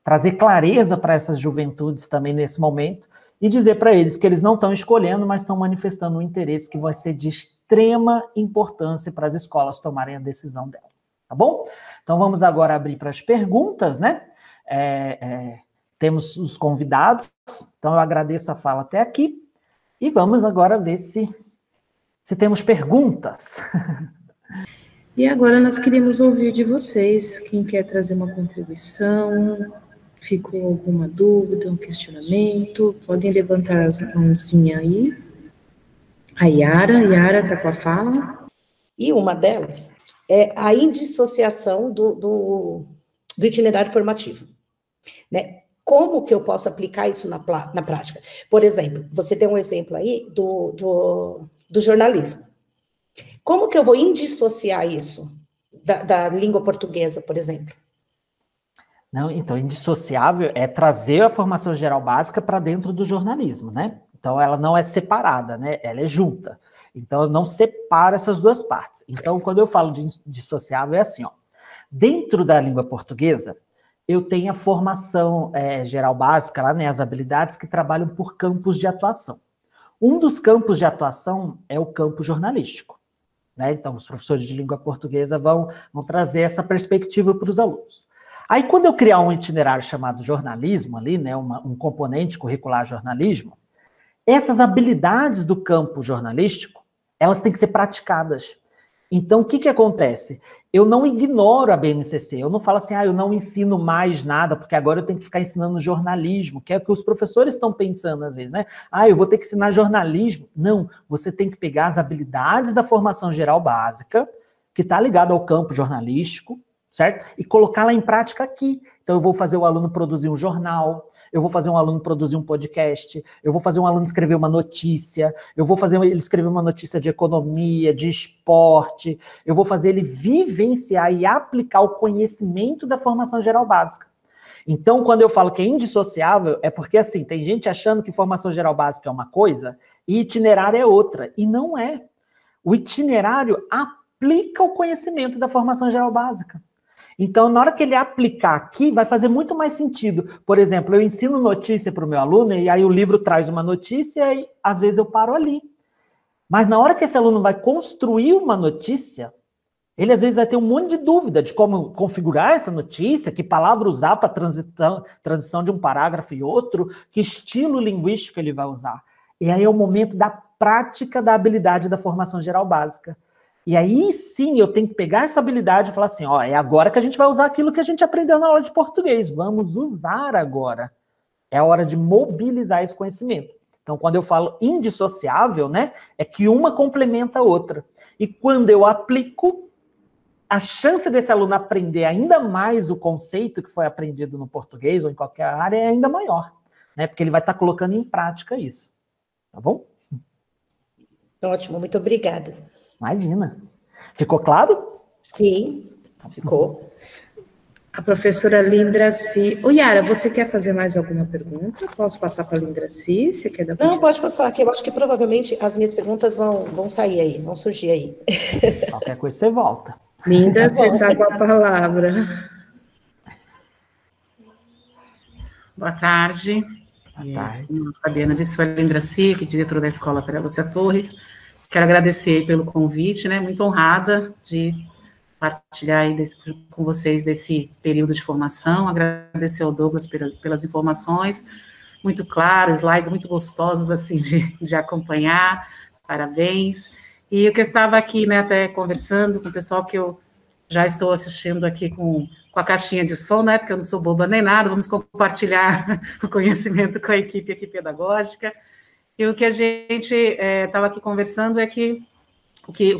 trazer clareza para essas juventudes também nesse momento e dizer para eles que eles não estão escolhendo, mas estão manifestando um interesse que vai ser de extrema importância para as escolas tomarem a decisão dela. Tá bom? Então, vamos agora abrir para as perguntas, né? Temos os convidados, então eu agradeço a fala até aqui e vamos agora ver se temos perguntas. E agora nós queríamos ouvir de vocês, quem quer trazer uma contribuição, ficou alguma dúvida, um questionamento, podem levantar as mãozinhas aí. A Yara está com a fala. E uma delas é a indissociação do itinerário formativo, né? Como que eu posso aplicar isso na prática? Por exemplo, você deu um exemplo aí do jornalismo. Como que eu vou indissociar isso da língua portuguesa, por exemplo? Não, então, indissociável é trazer a formação geral básica para dentro do jornalismo, né? Então, ela não é separada, né? Ela é junta. Então, eu não separo essas duas partes. Então, quando eu falo de indissociável, é assim, ó. Dentro da língua portuguesa, eu tenho a formação geral básica, lá, né? As habilidades que trabalham por campos de atuação. Um dos campos de atuação é o campo jornalístico, né? Então, os professores de língua portuguesa vão trazer essa perspectiva para os alunos. Aí, quando eu criar um itinerário chamado jornalismo ali, né? Um componente curricular jornalismo, essas habilidades do campo jornalístico, elas têm que ser praticadas. Então, o que acontece? Eu não ignoro a BNCC, eu não falo assim, eu não ensino mais nada, porque agora eu tenho que ficar ensinando jornalismo, que é o que os professores estão pensando às vezes, né? Eu vou ter que ensinar jornalismo. Não, você tem que pegar as habilidades da formação geral básica, que está ligada ao campo jornalístico, certo? E colocá-la em prática aqui. Então, eu vou fazer o aluno produzir um jornal, eu vou fazer um aluno produzir um podcast, eu vou fazer um aluno escrever uma notícia, eu vou fazer ele escrever uma notícia de economia, de esporte, eu vou fazer ele vivenciar e aplicar o conhecimento da formação geral básica. Então, quando eu falo que é indissociável, é porque, assim, tem gente achando que formação geral básica é uma coisa e itinerário é outra, e não é. O itinerário aplica o conhecimento da formação geral básica. Então, na hora que ele aplicar aqui, vai fazer muito mais sentido. Por exemplo, eu ensino notícia para o meu aluno, e aí o livro traz uma notícia, e às vezes eu paro ali. Mas na hora que esse aluno vai construir uma notícia, ele às vezes vai ter um monte de dúvida de como configurar essa notícia, que palavra usar para transição de um parágrafo e outro, que estilo linguístico ele vai usar. E aí é o momento da prática da habilidade da formação geral básica. E aí, sim, eu tenho que pegar essa habilidade e falar assim, é agora que a gente vai usar aquilo que a gente aprendeu na aula de português. Vamos usar agora. É a hora de mobilizar esse conhecimento. Então, quando eu falo indissociável, né, é que uma complementa a outra. E quando eu aplico, a chance desse aluno aprender ainda mais o conceito que foi aprendido no português ou em qualquer área é ainda maior, né, porque ele vai estar colocando em prática isso. Tá bom? Ótimo, muito obrigada. Imagina. Ficou claro? Sim, ficou. A professora Lindraci. Yara, você quer fazer mais alguma pergunta? Posso passar para a Lindraci? Você quer dar Não, pode passar, que eu acho que provavelmente as minhas perguntas vão sair aí, vão surgir aí. Qualquer coisa você volta. Linda, você está com a palavra. Boa tarde. Boa tarde. Como a Fabiana disse, sou a Lindraci, diretora da Escola Pereira Lúcia Torres. Quero agradecer pelo convite, né? Muito honrada de partilhar aí com vocês desse período de formação. Agradecer ao Douglas pelas informações, muito claro, slides muito gostosos assim de acompanhar. Parabéns. E eu que estava aqui, né, até conversando com o pessoal que eu já estou assistindo aqui com a caixinha de som, né? Porque eu não sou boba nem nada. Vamos compartilhar o conhecimento com a equipe aqui pedagógica. E o que a gente estava aqui conversando é que,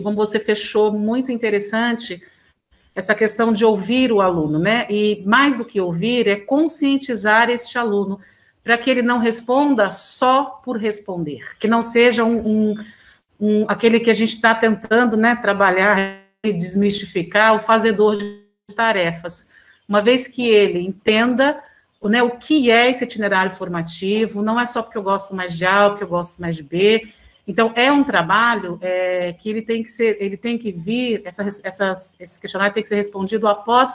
como você fechou, muito interessante, essa questão de ouvir o aluno, né? E mais do que ouvir, é conscientizar este aluno, para que ele não responda só por responder, que não seja aquele que a gente está tentando, né, trabalhar e desmistificar, o fazedor de tarefas. Uma vez que ele entenda, né, o que é esse itinerário formativo, não é só porque eu gosto mais de A ou porque eu gosto mais de B. Então, é um trabalho que ele tem que vir, esse questionário tem que ser respondido após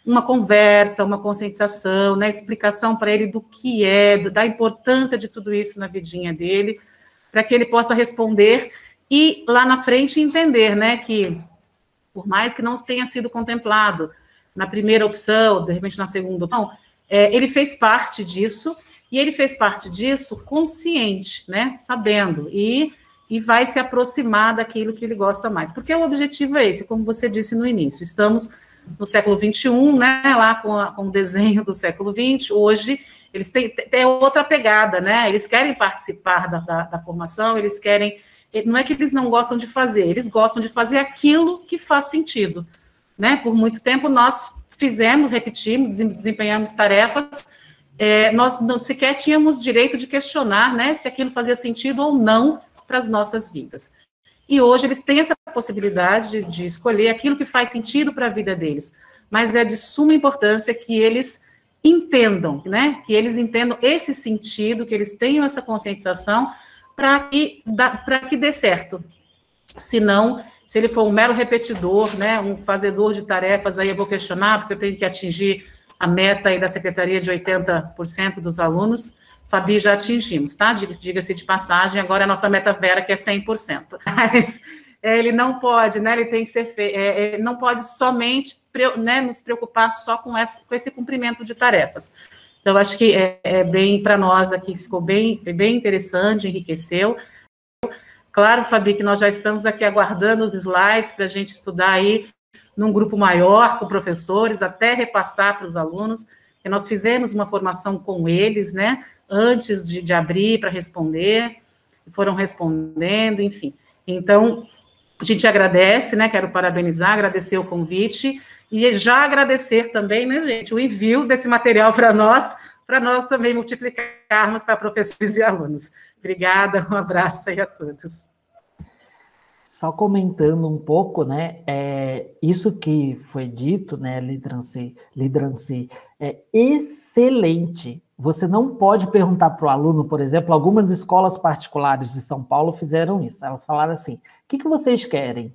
uma conversa, uma conscientização, né, explicação para ele do que da importância de tudo isso na vidinha dele, para que ele possa responder e, lá na frente, entender, né, que, por mais que não tenha sido contemplado na primeira opção, de repente na segunda opção, ele fez parte disso, e ele fez parte disso consciente, né, sabendo, e e vai se aproximar daquilo que ele gosta mais. Porque o objetivo é esse, como você disse no início, estamos no século XXI, né, lá com o desenho do século XX, hoje eles têm outra pegada, né, eles querem participar da formação, eles querem, não é que eles não gostam de fazer, eles gostam de fazer aquilo que faz sentido, né, por muito tempo nós fizemos, repetimos, desempenhamos tarefas, nós não sequer tínhamos direito de questionar, né, se aquilo fazia sentido ou não para as nossas vidas. E hoje eles têm essa possibilidade de escolher aquilo que faz sentido para a vida deles, mas é de suma importância que eles entendam, né, que eles entendam esse sentido, que eles tenham essa conscientização para que dê certo. Senão, se ele for um mero repetidor, né, um fazedor de tarefas, aí eu vou questionar, porque eu tenho que atingir a meta aí da secretaria de 80% dos alunos. Fabi, já atingimos, tá? Diga-se de passagem, agora a nossa meta Vera, que é 100%. Mas ele não pode, né? Ele tem que ser feito, não pode somente, né, nos preocupar só com esse cumprimento de tarefas. Então, acho que bem, para nós aqui, ficou bem interessante, enriqueceu. Claro, Fabi, que nós já estamos aqui aguardando os slides para a gente estudar aí num grupo maior, com professores, até repassar para os alunos, que nós fizemos uma formação com eles, né, antes de abrir para responder, foram respondendo, enfim. Então, a gente agradece, né, quero parabenizar, agradecer o convite, e já agradecer também, né, gente, o envio desse material para nós também multiplicarmos para professores e alunos. Obrigada, um abraço aí a todos. Só comentando um pouco, né, isso que foi dito, né, Lidranci, é excelente. Você não pode perguntar para o aluno, por exemplo, algumas escolas particulares de São Paulo fizeram isso. Elas falaram assim, o que vocês querem?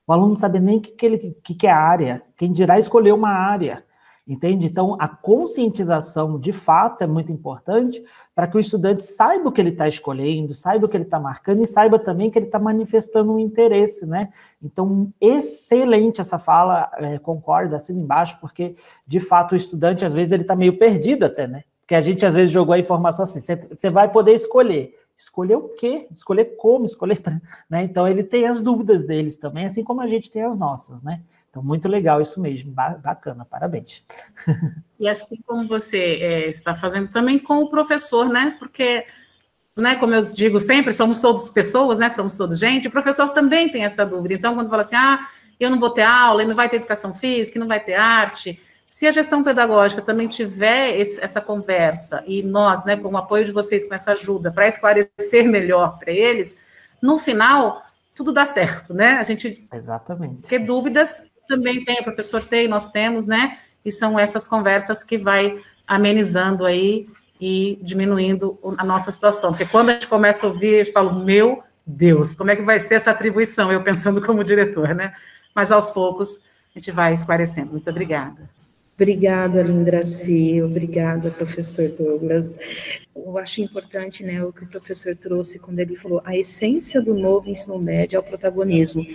O aluno não sabe nem o que é a área, quem dirá escolher uma área, entende? Então, a conscientização, de fato, é muito importante para que o estudante saiba o que ele está escolhendo, saiba o que ele está marcando e saiba também que ele está manifestando um interesse, né? Então, excelente essa fala, concordo, assina embaixo, porque, de fato, o estudante, às vezes, ele está meio perdido até, né? Porque a gente, às vezes, jogou a informação assim, você vai poder escolher. Escolher o quê? Escolher como? Escolher... Né? Então, ele tem as dúvidas deles também, assim como a gente tem as nossas, né? Então, muito legal isso mesmo, bacana, parabéns. E assim como você está fazendo também com o professor, né? Porque, né, como eu digo sempre, somos todos pessoas, né? Somos todos gente, o professor também tem essa dúvida. Então, quando fala assim, eu não vou ter aula, não vai ter educação física, não vai ter arte, se a gestão pedagógica também tiver essa conversa, e nós, né, com o apoio de vocês, com essa ajuda, para esclarecer melhor para eles, no final, tudo dá certo, né? A gente... Exatamente. Porque dúvidas também tem, o professor tem, nós temos, né? E são essas conversas que vai amenizando aí e diminuindo a nossa situação. Porque quando a gente começa a ouvir, eu falo, meu Deus, como é que vai ser essa atribuição? Eu pensando como diretor, né? Mas aos poucos a gente vai esclarecendo. Muito obrigada. Obrigada, Lindraci, obrigada, professor Douglas. Eu acho importante, né, o que o professor trouxe quando ele falou a essência do novo ensino médio é o protagonismo.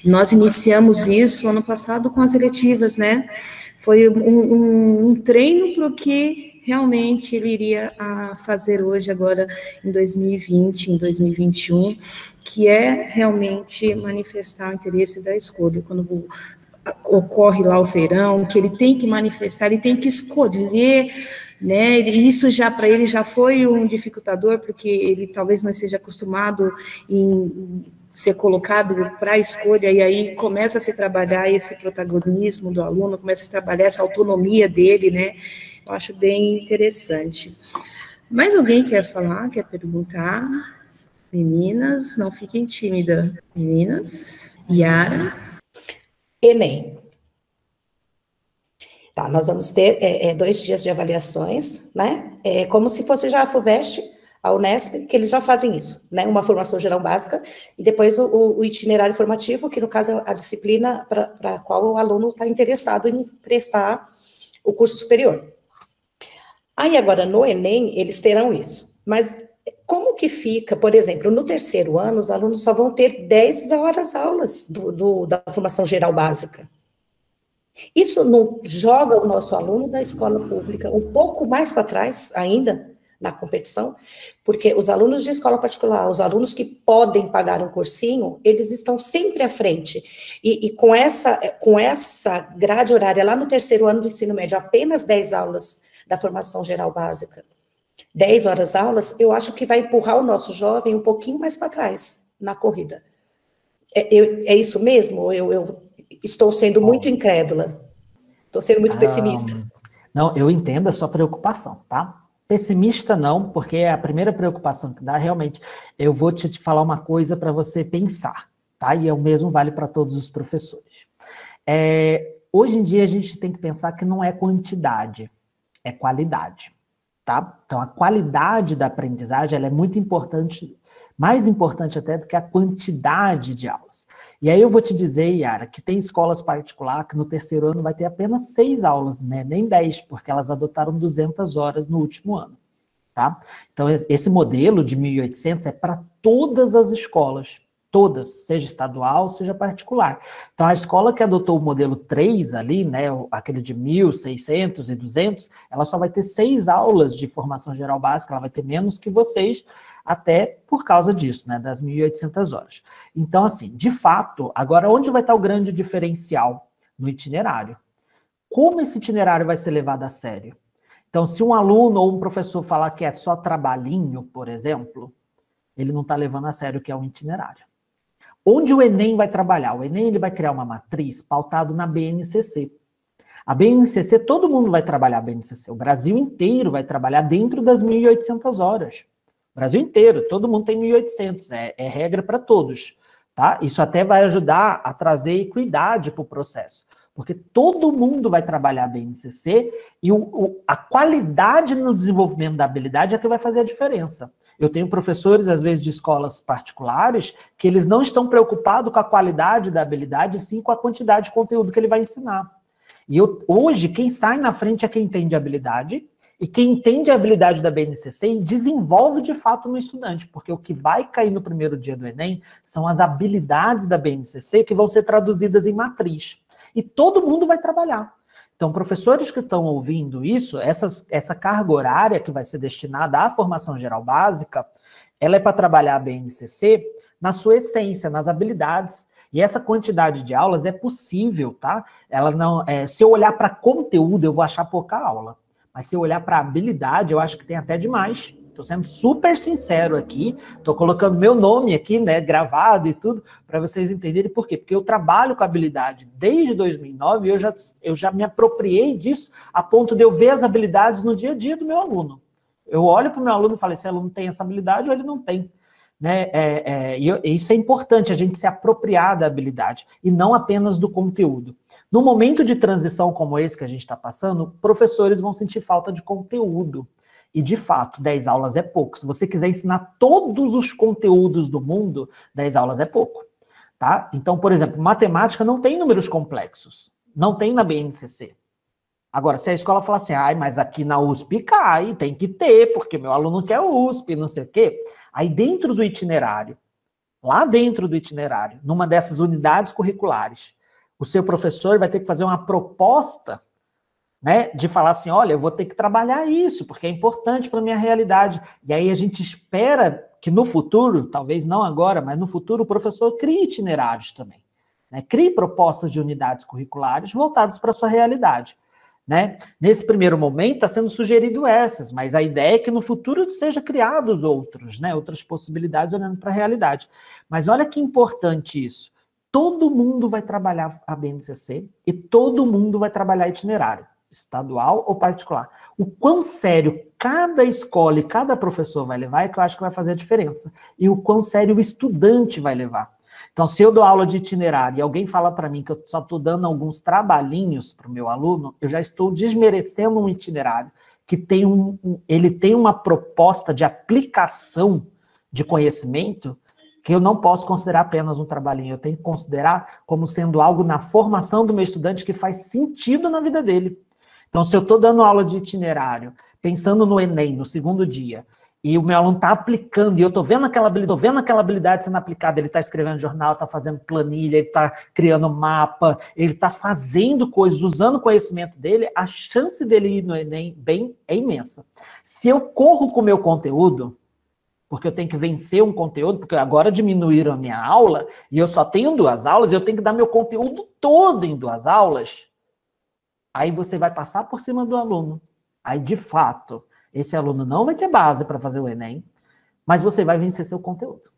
Nós iniciamos isso ano passado com as eletivas, né? Foi um treino para o que realmente ele iria fazer hoje, agora em 2020, em 2021, que é realmente manifestar o interesse da escolha. Quando ocorre lá o feirão, que ele tem que manifestar, ele tem que escolher, né, e isso já para ele já foi um dificultador, porque ele talvez não esteja acostumado em ser colocado para a escolha, e aí começa a se trabalhar esse protagonismo do aluno, começa a se trabalhar essa autonomia dele, né, eu acho bem interessante. Mais alguém quer falar, quer perguntar? Meninas, não fiquem tímidas. Meninas, Yara? Enem. Tá, nós vamos ter 2 dias de avaliações, né? Como se fosse já a FUVEST, a Unesp, que eles já fazem isso, né? Uma formação geral básica, e depois o itinerário formativo, que no caso é a disciplina para a qual o aluno está interessado em prestar o curso superior. Aí agora, no Enem, eles terão isso. Mas como que fica, por exemplo, no 3º ano, os alunos só vão ter 10 horas aulas da formação geral básica. Isso não joga o nosso aluno da escola pública um pouco mais para trás ainda, na competição, porque os alunos de escola particular, os alunos que podem pagar um cursinho, eles estão sempre à frente. E com essa grade horária, lá no terceiro ano do ensino médio, apenas 10 aulas da formação geral básica, 10 horas aulas, eu acho que vai empurrar o nosso jovem um pouquinho mais para trás na corrida. É isso mesmo? Eu estou sendo muito incrédula. Estou sendo muito pessimista. Não, eu entendo a sua preocupação, tá? Pessimista não, porque é a primeira preocupação que dá, realmente. Eu vou te falar uma coisa para você pensar, tá? E o mesmo vale para todos os professores. Hoje em dia a gente tem que pensar que não é quantidade, é qualidade, tá? Então a qualidade da aprendizagem, ela é muito importante, mais importante até do que a quantidade de aulas. E aí eu vou te dizer, Yara, que tem escolas particulares que no terceiro ano vai ter apenas 6 aulas, né? Nem 10, porque elas adotaram 200 horas no último ano, tá? Então esse modelo de 1.800 é para todas as escolas, todas, seja estadual, seja particular. Então a escola que adotou o modelo 3 ali, né, aquele de 1.600 e 200, ela só vai ter 6 aulas de formação geral básica, ela vai ter menos que vocês, até por causa disso, né, das 1.800 horas. Então, assim, de fato, agora onde vai estar o grande diferencial? No itinerário. Como esse itinerário vai ser levado a sério? Então, se um aluno ou um professor falar que é só trabalhinho, por exemplo, ele não está levando a sério o que é um itinerário. Onde o Enem vai trabalhar? O Enem ele vai criar uma matriz pautado na BNCC. A BNCC, todo mundo vai trabalhar a BNCC. O Brasil inteiro vai trabalhar dentro das 1.800 horas. O Brasil inteiro, todo mundo tem 1.800. É regra para todos. Tá? Isso até vai ajudar a trazer equidade para o processo. Porque todo mundo vai trabalhar a BNCC e a qualidade no desenvolvimento da habilidade é que vai fazer a diferença. Eu tenho professores, às vezes, de escolas particulares, que eles não estão preocupados com a qualidade da habilidade, sim com a quantidade de conteúdo que ele vai ensinar. E hoje, quem sai na frente é quem entende a habilidade, e quem entende a habilidade da BNCC e desenvolve de fato no estudante, porque o que vai cair no primeiro dia do Enem são as habilidades da BNCC que vão ser traduzidas em matriz. E todo mundo vai trabalhar. Então, professores que estão ouvindo isso, essa carga horária que vai ser destinada à formação geral básica, ela é para trabalhar a BNCC na sua essência, nas habilidades. E essa quantidade de aulas é possível, tá? Ela não, se eu olhar para conteúdo, eu vou achar pouca aula. Mas se eu olhar para habilidade, eu acho que tem até demais. Estou sendo super sincero aqui, estou colocando meu nome aqui, né, gravado e tudo, para vocês entenderem por quê. Porque eu trabalho com habilidade desde 2009 e eu já me apropriei disso a ponto de eu ver as habilidades no dia a dia do meu aluno. Eu olho para o meu aluno e falo, esse aluno tem essa habilidade ou ele não tem. Né? Isso é importante, a gente se apropriar da habilidade e não apenas do conteúdo. No momento de transição como esse que a gente está passando, professores vão sentir falta de conteúdo. E, de fato, 10 aulas é pouco. Se você quiser ensinar todos os conteúdos do mundo, 10 aulas é pouco. Tá? Então, por exemplo, matemática não tem números complexos. Não tem na BNCC. Agora, se a escola falar assim, mas aqui na USP cai, tem que ter, porque meu aluno quer USP, não sei o quê. Aí, dentro do itinerário, lá dentro do itinerário, numa dessas unidades curriculares, o seu professor vai ter que fazer uma proposta, né, de falar assim, olha, eu vou ter que trabalhar isso, porque é importante para a minha realidade. E aí a gente espera que no futuro, talvez não agora, mas no futuro o professor crie itinerários também. Né, crie propostas de unidades curriculares voltadas para a sua realidade. Né? Nesse primeiro momento está sendo sugerido essas, mas a ideia é que no futuro seja criados outros, né, outras possibilidades olhando para a realidade. Mas olha que importante isso. Todo mundo vai trabalhar a BNCC e todo mundo vai trabalhar itinerário. Estadual ou particular. O quão sério cada escola e cada professor vai levar é que eu acho que vai fazer a diferença. E o quão sério o estudante vai levar. Então, se eu dou aula de itinerário e alguém fala para mim que eu só estou dando alguns trabalhinhos para o meu aluno, eu já estou desmerecendo um itinerário que ele tem uma proposta de aplicação de conhecimento que eu não posso considerar apenas um trabalhinho. Eu tenho que considerar como sendo algo na formação do meu estudante que faz sentido na vida dele. Então, se eu estou dando aula de itinerário, pensando no Enem, no segundo dia, e o meu aluno está aplicando, e eu estou vendo aquela habilidade sendo aplicada, ele está escrevendo jornal, está fazendo planilha, ele está criando mapa, ele está fazendo coisas, usando o conhecimento dele, a chance dele ir no Enem bem é imensa. Se eu corro com o meu conteúdo, porque eu tenho que vencer um conteúdo, porque agora diminuíram a minha aula, e eu só tenho 2 aulas, eu tenho que dar meu conteúdo todo em 2 aulas, aí você vai passar por cima do aluno. Aí, de fato, esse aluno não vai ter base para fazer o Enem, mas você vai vencer seu conteúdo.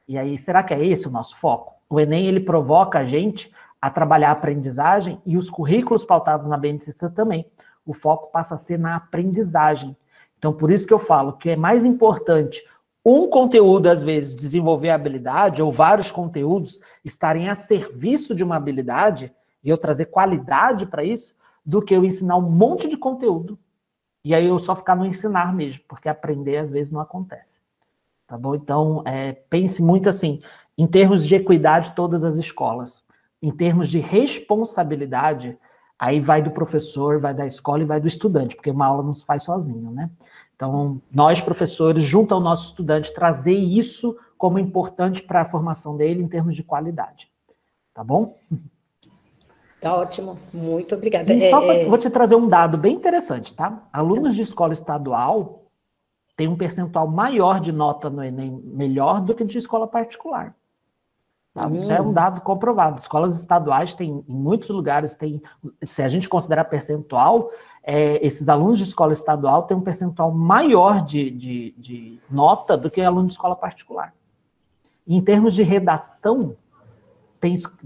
E aí, será que é esse o nosso foco? O Enem, ele provoca a gente a trabalhar a aprendizagem e os currículos pautados na BNCC também. O foco passa a ser na aprendizagem. Então, por isso que eu falo que é mais importante um conteúdo, às vezes, desenvolver a habilidade, ou vários conteúdos estarem a serviço de uma habilidade, e eu trazer qualidade para isso, do que eu ensinar um monte de conteúdo. E aí eu só ficar no ensinar mesmo, porque aprender às vezes não acontece. Tá bom? Então, pense muito assim, em termos de equidade, todas as escolas. Em termos de responsabilidade, aí vai do professor, vai da escola e vai do estudante, porque uma aula não se faz sozinho, né? Então, nós, professores, junto ao nosso estudante, trazer isso como importante para a formação dele em termos de qualidade. Tá bom? Tá ótimo, muito obrigada. E só vou te trazer um dado bem interessante, tá? Alunos de escola estadual têm um percentual maior de nota no Enem melhor do que de escola particular. Tá? Isso é um dado comprovado. Escolas estaduais têm, em muitos lugares, se a gente considerar percentual, esses alunos de escola estadual têm um percentual maior de nota do que aluno de escola particular. Em termos de redação,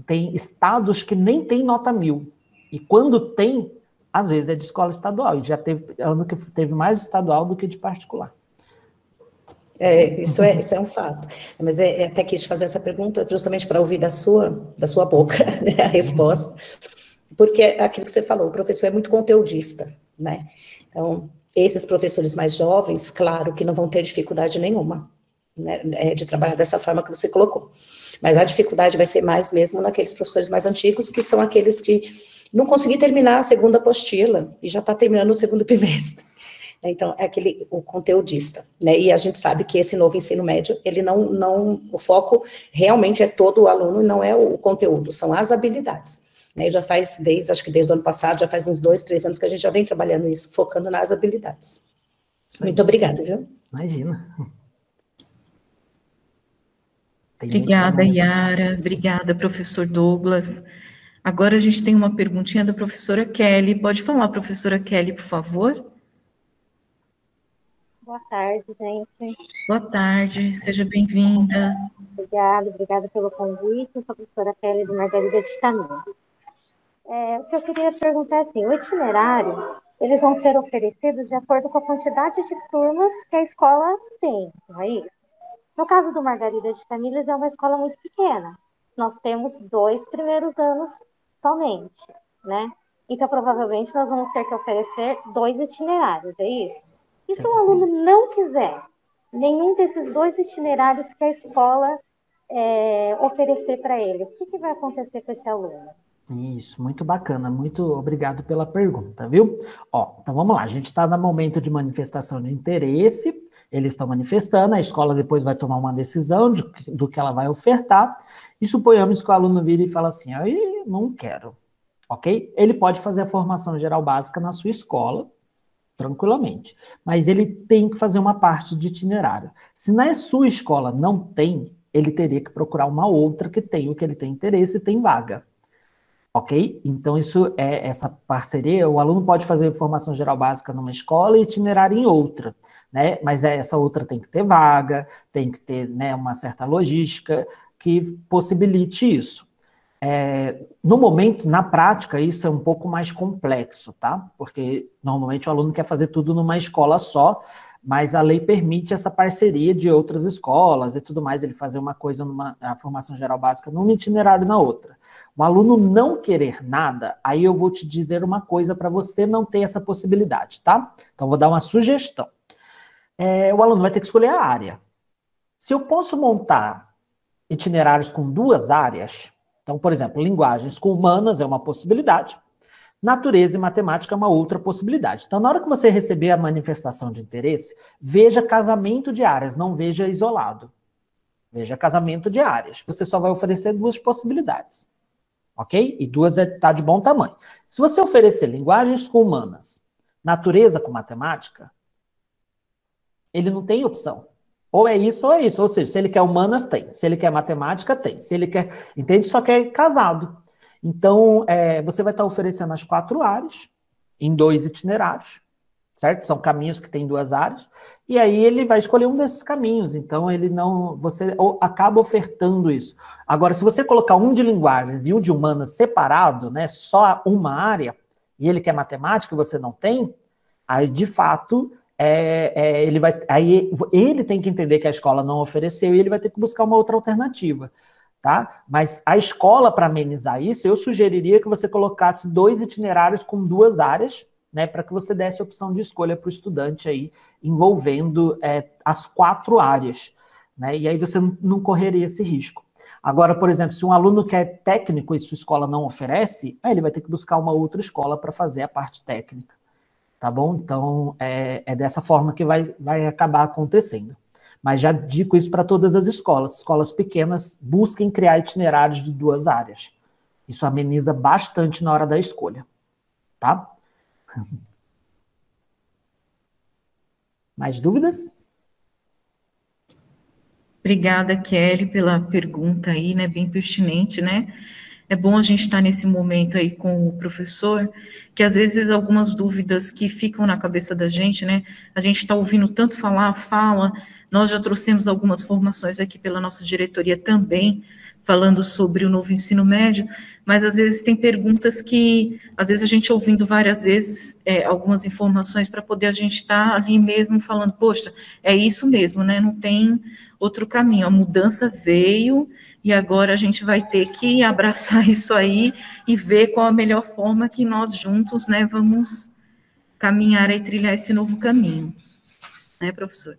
tem estados que nem tem nota 1000. E quando tem, às vezes é de escola estadual. E já teve ano que teve mais estadual do que de particular. Isso é um fato. Mas até quis fazer essa pergunta justamente para ouvir da sua boca, né, a resposta. Porque é aquilo que você falou, o professor é muito conteudista, né? Então, esses professores mais jovens, claro que não vão ter dificuldade nenhuma, né, de trabalhar dessa forma que você colocou. Mas a dificuldade vai ser mais mesmo naqueles professores mais antigos, que são aqueles que não conseguiram terminar a segunda apostila e já está terminando o segundo trimestre. Então, é o conteudista, né? E a gente sabe que esse novo ensino médio, ele o foco realmente é todo o aluno, não é o conteúdo, são as habilidades. Né? Já faz acho que desde o ano passado, já faz uns 2, 3 anos que a gente já vem trabalhando isso, focando nas habilidades. Muito obrigada, viu? Imagina. Obrigada, Yara. Obrigada, professor Douglas. Agora a gente tem uma perguntinha da professora Kelly. Pode falar, professora Kelly, por favor? Boa tarde, gente. Boa tarde, seja bem-vinda. Obrigada pelo convite. Eu sou a professora Kelly do Margarida de Camilo. O que eu queria perguntar é assim, o itinerário, eles vão ser oferecidos de acordo com a quantidade de turmas que a escola tem, não é isso? No caso do Margarida de Camilo, é uma escola muito pequena. Nós temos 2 primeiros anos somente, né? Então, provavelmente, nós vamos ter que oferecer 2 itinerários, é isso? E se o aluno não quiser nenhum desses 2 itinerários que a escola oferecer para ele, o que vai acontecer com esse aluno? Isso, muito bacana, muito obrigado pela pergunta, viu? Então vamos lá, a gente está no momento de manifestação de interesse, eles estão manifestando, a escola depois vai tomar uma decisão do que ela vai ofertar, e suponhamos que o aluno vira e fala assim, não quero, ok? Ele pode fazer a formação geral básica na sua escola, tranquilamente, mas ele tem que fazer uma parte de itinerário. Se na sua escola não tem, ele teria que procurar uma outra que tenha o que ele tem interesse e tem vaga. Ok? Então, isso essa parceria, o aluno pode fazer formação geral básica numa escola e itinerário em outra, né? Mas essa outra tem que ter vaga, tem que ter, né, uma certa logística que possibilite isso. No momento, na prática, isso é um pouco mais complexo, tá? Porque normalmente o aluno quer fazer tudo numa escola só, mas a lei permite essa parceria de outras escolas e tudo mais, ele fazer uma coisa a formação geral básica num itinerário na outra. O aluno não querer nada, aí eu vou te dizer uma coisa para você não ter essa possibilidade, tá? Então, vou dar uma sugestão. O aluno vai ter que escolher a área. Se eu posso montar itinerários com 2 áreas, então, por exemplo, linguagens com humanas é uma possibilidade, Natureza e matemática é uma outra possibilidade. Então, na hora que você receber a manifestação de interesse, veja casamento de áreas, não veja isolado. Veja casamento de áreas. Você só vai oferecer 2 possibilidades. Ok? E 2 tá de bom tamanho. Se você oferecer linguagens com humanas, natureza com matemática, ele não tem opção. Ou é isso ou é isso. Ou seja, se ele quer humanas, tem. Se ele quer matemática, tem. Se ele quer... Entende? Só quer casado. Então, você vai estar oferecendo as 4 áreas, em 2 itinerários, certo? São caminhos que têm 2 áreas. E aí ele vai escolher um desses caminhos. Então, ele não... Você acaba ofertando isso. Agora, se você colocar um de linguagens e um de humanas separado, né, só uma área, e ele quer matemática e você não tem, aí, de fato... ele tem que entender que a escola não ofereceu e ele vai ter que buscar uma outra alternativa, tá? Mas a escola, para amenizar isso, eu sugeriria que você colocasse 2 itinerários com 2 áreas, né, para que você desse opção de escolha para o estudante aí, envolvendo as 4 áreas, né? E aí você não correria esse risco. Agora, por exemplo, se um aluno quer técnico e sua escola não oferece, aí ele vai ter que buscar uma outra escola para fazer a parte técnica. Tá bom? Então, é dessa forma que vai acabar acontecendo. Mas já digo isso para todas as escolas. Escolas pequenas busquem criar itinerários de 2 áreas. Isso ameniza bastante na hora da escolha. Tá? Mais dúvidas? Obrigada, Kelly, pela pergunta aí, né, bem pertinente, né? É bom a gente estar nesse momento aí com o professor, que às vezes algumas dúvidas que ficam na cabeça da gente, né? A gente está ouvindo tanto fala, nós já trouxemos algumas formações aqui pela nossa diretoria também, falando sobre o novo ensino médio, mas às vezes tem perguntas que, às vezes a gente ouvindo várias vezes algumas informações para poder a gente estar ali mesmo falando, poxa, é isso mesmo, né? Não tem outro caminho, a mudança veio e agora a gente vai ter que abraçar isso aí e ver qual a melhor forma que nós juntos, né, vamos caminhar e trilhar esse novo caminho. Né, professor?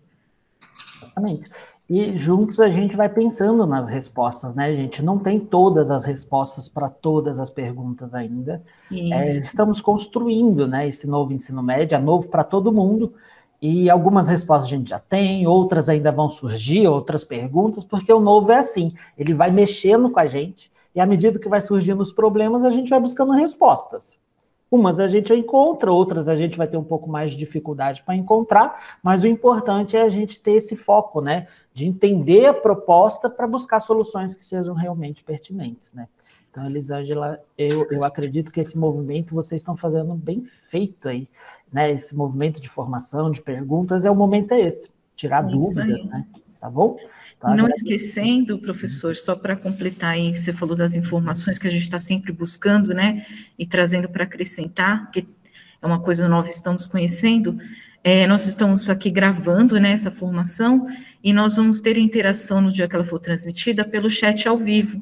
Exatamente. E juntos a gente vai pensando nas respostas, né, gente? Não tem todas as respostas para todas as perguntas ainda. Estamos construindo, né, esse novo ensino médio, é novo para todo mundo, e algumas respostas a gente já tem, outras ainda vão surgir, outras perguntas, porque o novo é assim, ele vai mexendo com a gente, e à medida que vai surgindo os problemas, a gente vai buscando respostas. Umas a gente encontra, outras a gente vai ter um pouco mais de dificuldade para encontrar, mas o importante é a gente ter esse foco, né, de entender a proposta para buscar soluções que sejam realmente pertinentes, né. Então, Elisângela, eu acredito que esse movimento vocês estão fazendo bem feito aí, né, esse movimento de formação, de perguntas, o momento é esse, tirar dúvidas, né, tá bom? Então, não esquecendo, professor, só para completar aí, você falou das informações que a gente está sempre buscando, né, e trazendo para acrescentar, que é uma coisa nova, estamos conhecendo, nós estamos aqui gravando, né, essa formação, e nós vamos ter interação no dia que ela for transmitida pelo chat ao vivo.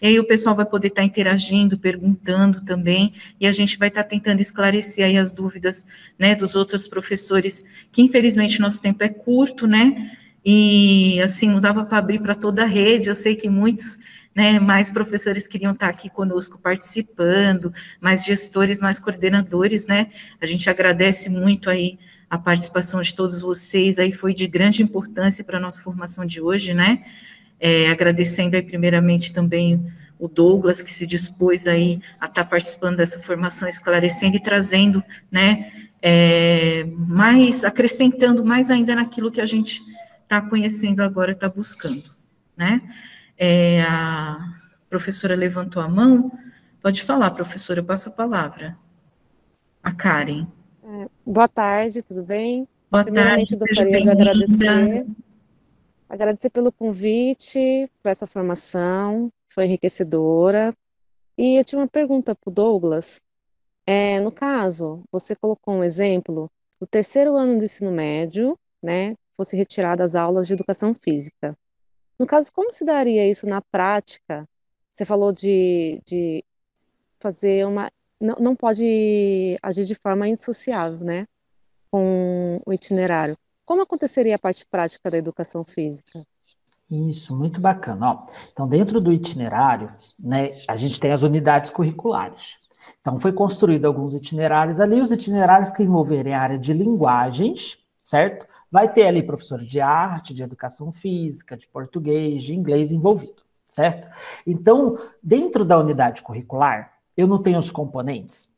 E aí o pessoal vai poder estar interagindo, perguntando também, e a gente vai estar tentando esclarecer aí as dúvidas, né, dos outros professores, que infelizmente nosso tempo é curto, né, e assim, não dava para abrir para toda a rede, eu sei que muitos, né, mais professores queriam estar aqui conosco participando, mais gestores, mais coordenadores, né, a gente agradece muito aí a participação de todos vocês, aí foi de grande importância para a nossa formação de hoje, né, agradecendo aí primeiramente também o Douglas, que se dispôs aí a estar participando dessa formação, esclarecendo e trazendo, né, acrescentando mais ainda naquilo que a gente está conhecendo agora, está buscando, né? A professora levantou a mão, pode falar, professora, eu passo a palavra. A Karen. Boa tarde, tudo bem? Boa Primeiramente, tarde, gostaria de agradecer pelo convite, por essa formação, foi enriquecedora. E eu tinha uma pergunta para o Douglas. No caso, você colocou um exemplo do 3º ano do ensino médio, né, fosse retirada as aulas de educação física. No caso, como se daria isso na prática? Você falou de fazer uma... Não pode agir de forma indissociável, né, com o itinerário. Como aconteceria a parte prática da educação física? Isso, muito bacana. Ó, então, dentro do itinerário, né, a gente tem as unidades curriculares. Então, foi construído alguns itinerários ali, os itinerários que envolverem a área de linguagens, certo? Vai ter ali professores de arte, de educação física, de português, de inglês envolvido, certo? Então, dentro da unidade curricular, eu não tenho os componentes.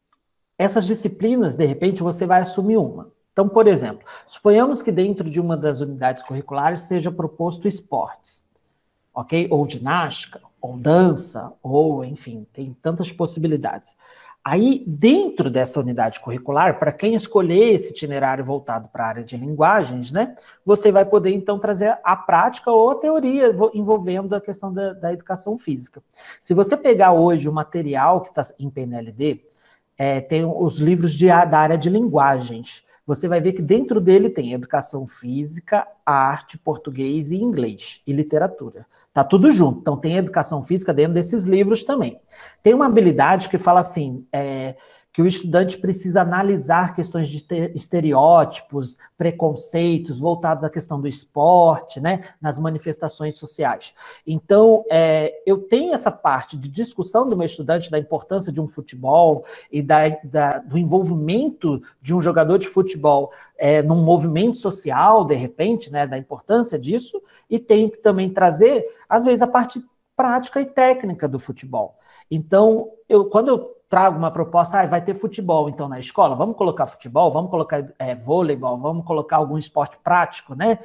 Essas disciplinas, de repente, você vai assumir uma. Então, por exemplo, suponhamos que dentro de uma das unidades curriculares seja proposto esportes, ok? Ou ginástica, ou dança, ou, enfim, tem tantas possibilidades. Aí, dentro dessa unidade curricular, para quem escolher esse itinerário voltado para a área de linguagens, né, você vai poder, então, trazer a prática ou a teoria envolvendo a questão da educação física. Se você pegar hoje o material que está em PNLD, tem os livros da área de linguagens. Você vai ver que dentro dele tem educação física, arte, português e inglês, e literatura. Tá tudo junto. Então tem educação física dentro desses livros também. Tem uma habilidade que fala assim, que o estudante precisa analisar questões de estereótipos, preconceitos, voltados à questão do esporte, né, nas manifestações sociais. Então, eu tenho essa parte de discussão do meu estudante da importância de um futebol e do envolvimento de um jogador de futebol num movimento social, de repente, né, da importância disso, e tenho que também trazer, às vezes, a parte prática e técnica do futebol. Então, quando eu trago uma proposta, vai ter futebol, então, na escola, vamos colocar futebol, vamos colocar vôleibol, vamos colocar algum esporte prático, né,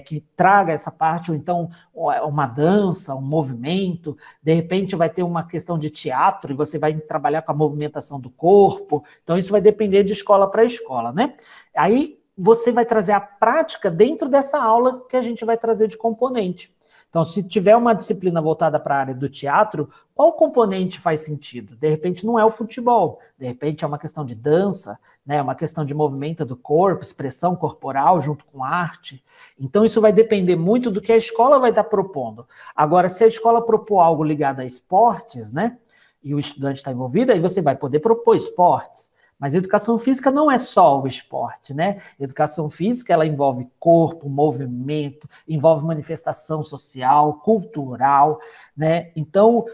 que traga essa parte, ou então uma dança, um movimento, de repente vai ter uma questão de teatro, e você vai trabalhar com a movimentação do corpo, então isso vai depender de escola para escola, né, aí você vai trazer a prática dentro dessa aula que a gente vai trazer de componente. Então, se tiver uma disciplina voltada para a área do teatro, qual componente faz sentido? De repente não é o futebol, de repente é uma questão de dança, né? Uma questão de movimento do corpo, expressão corporal junto com arte. Então, isso vai depender muito do que a escola vai estar propondo. Agora, se a escola propor algo ligado a esportes, né? E o estudante está envolvido, aí você vai poder propor esportes. Mas educação física não é só o esporte, né? Educação física, ela envolve corpo, movimento, envolve manifestação social, cultural, né? Então,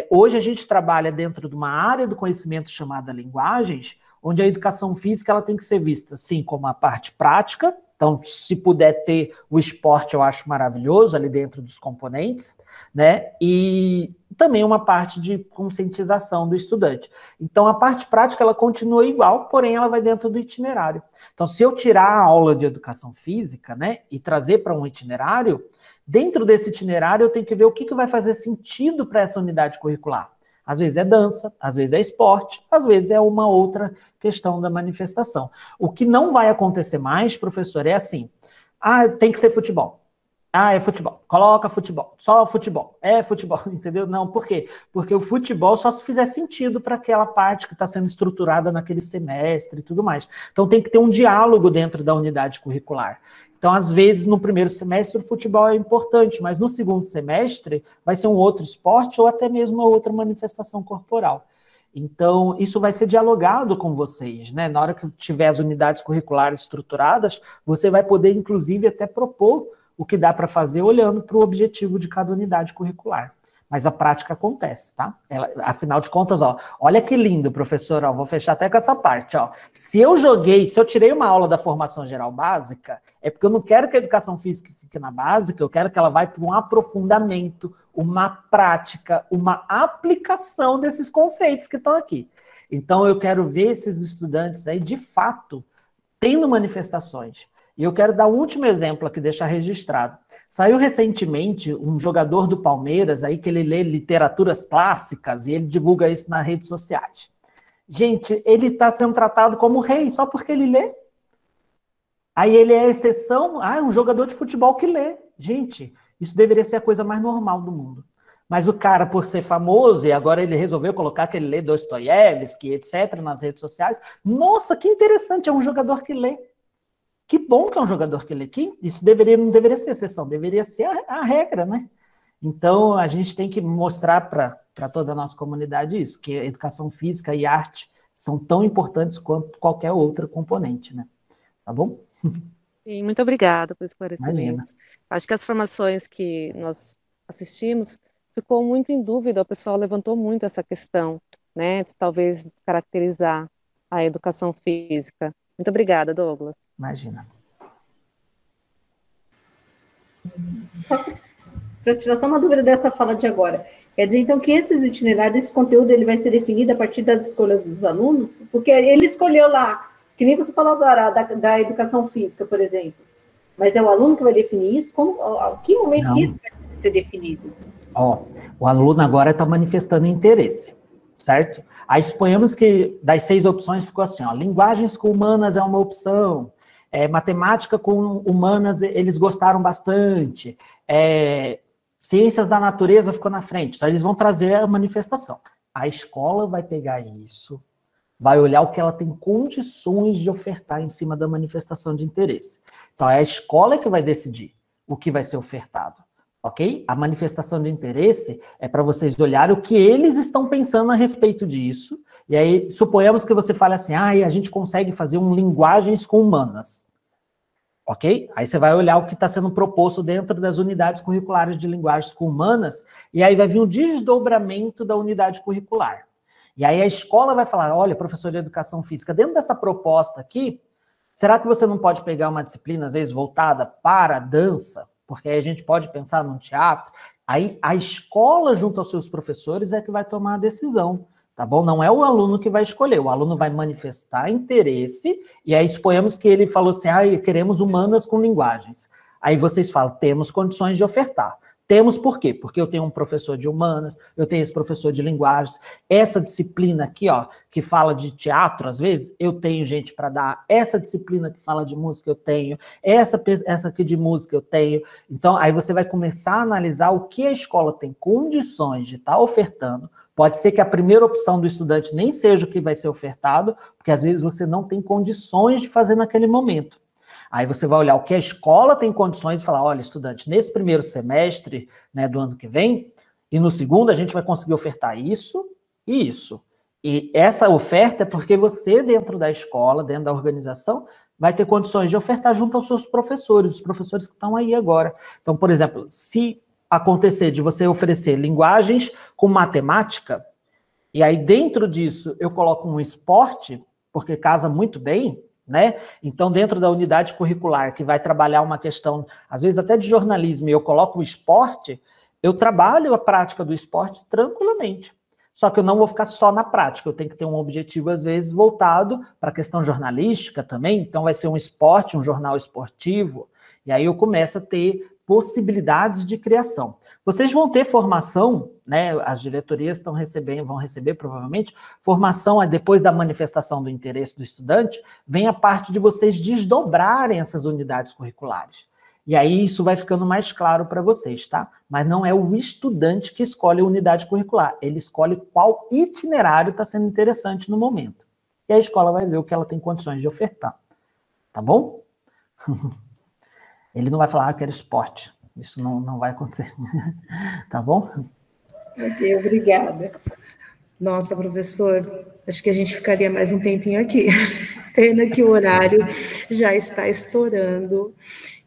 hoje a gente trabalha dentro de uma área do conhecimento chamada linguagens, onde a educação física ela tem que ser vista, sim, como a parte prática. Então, se puder ter o esporte, eu acho maravilhoso ali dentro dos componentes, né? E também uma parte de conscientização do estudante. Então, a parte prática, ela continua igual, porém, ela vai dentro do itinerário. Então, se eu tirar a aula de educação física, né, e trazer para um itinerário, dentro desse itinerário, eu tenho que ver o que vai fazer sentido para essa unidade curricular. Às vezes é dança, às vezes é esporte, às vezes é uma outra questão da manifestação. O que não vai acontecer mais, professor, é assim, tem que ser futebol. É futebol, coloca futebol, só futebol, futebol, entendeu? Não, por quê? Porque o futebol só se fizer sentido para aquela parte que está sendo estruturada naquele semestre e tudo mais. Então tem que ter um diálogo dentro da unidade curricular. Então, às vezes, no primeiro semestre, o futebol é importante, mas no segundo semestre vai ser um outro esporte ou até mesmo uma outra manifestação corporal. Então, isso vai ser dialogado com vocês, né? Na hora que tiver as unidades curriculares estruturadas, você vai poder, inclusive, até propor o que dá para fazer olhando para o objetivo de cada unidade curricular. Mas a prática acontece, tá? Afinal de contas, olha que lindo, professor, vou fechar até com essa parte, Se eu tirei uma aula da formação geral básica, é porque eu não quero que a educação física fique na básica, eu quero que ela vá para um aprofundamento, uma prática, uma aplicação desses conceitos que estão aqui. Então, eu quero ver esses estudantes aí, de fato, tendo manifestações. E eu quero dar um último exemplo aqui, deixar registrado. Saiu recentemente um jogador do Palmeiras, aí que ele lê literaturas clássicas, e ele divulga isso nas redes sociais. Gente, ele está sendo tratado como rei só porque ele lê. Aí ele é exceção, um jogador de futebol que lê. Gente, isso deveria ser a coisa mais normal do mundo. Mas o cara, por ser famoso, e agora ele resolveu colocar que ele lê Dostoiévski, etc., nas redes sociais. Nossa, que interessante, é um jogador que lê. Que bom que é um jogador que lê. Isso não deveria ser exceção, deveria ser a regra, né? Então, a gente tem que mostrar para toda a nossa comunidade isso, que a educação física e arte são tão importantes quanto qualquer outra componente, né? Tá bom? Sim, muito obrigada por esclarecimentos. Imagina. Acho que as formações que nós assistimos ficou muito em dúvida, o pessoal levantou muito essa questão né, de talvez descaracterizar a educação física. Muito obrigada, Douglas. Imagina. Para tirar só uma dúvida dessa fala de agora, quer dizer, então, que esses itinerários, esse conteúdo, ele vai ser definido a partir das escolhas dos alunos? Porque ele escolheu lá, que nem você falou agora, da educação física, por exemplo, mas é o aluno que vai definir isso? A que momento que isso vai ser definido? O aluno agora está manifestando interesse, certo? Aí suponhamos que das 6 opções ficou assim, linguagens com humanas é uma opção, matemática com humanas eles gostaram bastante, ciências da natureza ficou na frente, então eles vão trazer a manifestação. A escola vai pegar isso, vai olhar o que ela tem condições de ofertar em cima da manifestação de interesse. Então é a escola que vai decidir o que vai ser ofertado. Ok? A manifestação de interesse é para vocês olharem o que eles estão pensando a respeito disso. E aí, suponhamos que você fale assim, a gente consegue fazer linguagens com humanas. Ok? Aí você vai olhar o que está sendo proposto dentro das unidades curriculares de linguagens com humanas, e aí vai vir um desdobramento da unidade curricular. E aí a escola vai falar, olha, professor de educação física, dentro dessa proposta aqui, será que você não pode pegar uma disciplina, às vezes, voltada para a dança? Porque aí a gente pode pensar num teatro, aí a escola, junto aos seus professores, é que vai tomar a decisão, tá bom? Não é o aluno que vai escolher, o aluno vai manifestar interesse, e aí suponhamos que ele falou assim, queremos humanas com linguagens. Aí vocês falam, temos condições de ofertar. Temos por quê? Porque eu tenho um professor de humanas, eu tenho esse professor de linguagens, essa disciplina aqui, que fala de teatro, às vezes, eu tenho gente para dar, essa disciplina que fala de música eu tenho, essa aqui de música eu tenho. Então, aí você vai começar a analisar o que a escola tem condições de estar ofertando. Pode ser que a primeira opção do estudante nem seja o que vai ser ofertado, porque às vezes você não tem condições de fazer naquele momento. Aí você vai olhar o que a escola tem condições e falar, olha, estudante, nesse primeiro semestre, né, do ano que vem, e no segundo a gente vai conseguir ofertar isso e isso. E essa oferta é porque você, dentro da escola, dentro da organização, vai ter condições de ofertar junto aos seus professores, os professores que estão aí agora. Então, por exemplo, se acontecer de você oferecer linguagens com matemática, e aí dentro disso eu coloco um esporte, porque casa muito bem, né? Então, dentro da unidade curricular, que vai trabalhar uma questão, às vezes até de jornalismo, e eu coloco o esporte, eu trabalho a prática do esporte tranquilamente. Só que eu não vou ficar só na prática, eu tenho que ter um objetivo, às vezes, voltado para a questão jornalística também, então vai ser um esporte, um jornal esportivo, e aí eu começo a ter possibilidades de criação. Vocês vão ter formação, né, as diretorias vão receber provavelmente, formação depois da manifestação do interesse do estudante, vem a parte de vocês desdobrarem essas unidades curriculares. E aí isso vai ficando mais claro para vocês, tá? Mas não é o estudante que escolhe a unidade curricular, ele escolhe qual itinerário está sendo interessante no momento. E a escola vai ver o que ela tem condições de ofertar. Tá bom? Ele não vai falar, eu quero esporte. Isso não vai acontecer. Tá bom? Ok, obrigada. Nossa, professor, acho que a gente ficaria mais um tempinho aqui. Pena que o horário já está estourando.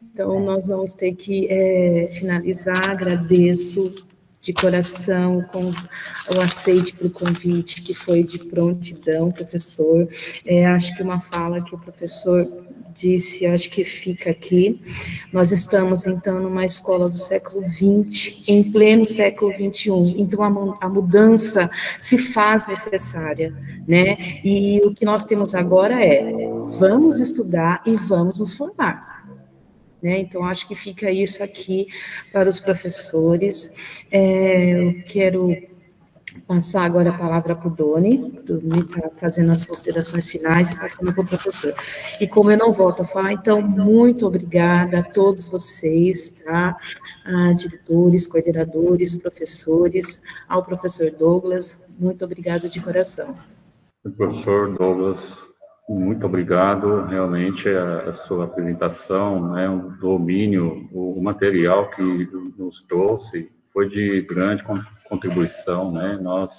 Então, nós vamos ter que finalizar. Agradeço de coração com o aceite para o convite, que foi de prontidão, professor. Acho que uma fala que o professor disse, acho que fica aqui. Nós estamos, então, numa escola do século XX, em pleno século XXI. Então, a mudança se faz necessária, né? E o que nós temos agora vamos estudar e vamos nos formar. Né? Então, acho que fica isso aqui para os professores. Eu quero passar agora a palavra para o Doni está fazendo as considerações finais e passando para o professor. E como eu não volto a falar, então, muito obrigada a todos vocês, tá? A diretores, coordenadores, professores, ao professor Douglas, muito obrigado de coração. Professor Douglas, muito obrigado, realmente a sua apresentação, né, um domínio, o material que nos trouxe foi de grande contribuição, né, nós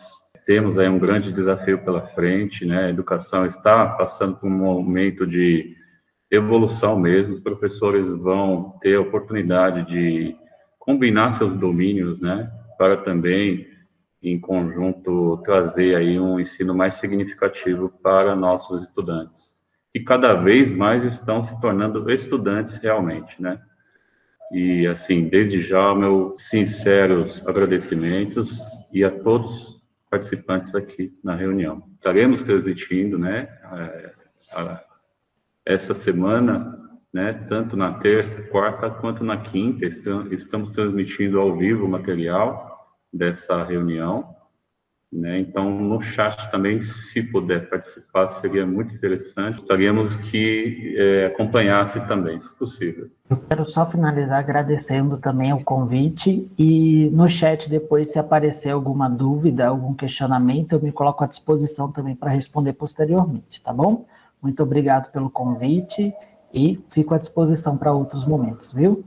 temos aí um grande desafio pela frente, né, a educação está passando por um momento de evolução mesmo, os professores vão ter a oportunidade de combinar seus domínios, né, para também em conjunto, trazer aí um ensino mais significativo para nossos estudantes, que cada vez mais estão se tornando estudantes realmente, né? E, assim, desde já, meus sinceros agradecimentos e a todos participantes aqui na reunião. Estaremos transmitindo, né, essa semana, né, tanto na terça, quarta, quanto na quinta, estamos transmitindo ao vivo o material dessa reunião, né, então no chat também, se puder participar, seria muito interessante, gostaríamos que acompanhasse também, se possível. Eu quero só finalizar agradecendo também o convite e no chat depois, se aparecer alguma dúvida, algum questionamento, eu me coloco à disposição também para responder posteriormente, tá bom? Muito obrigado pelo convite e fico à disposição para outros momentos, viu?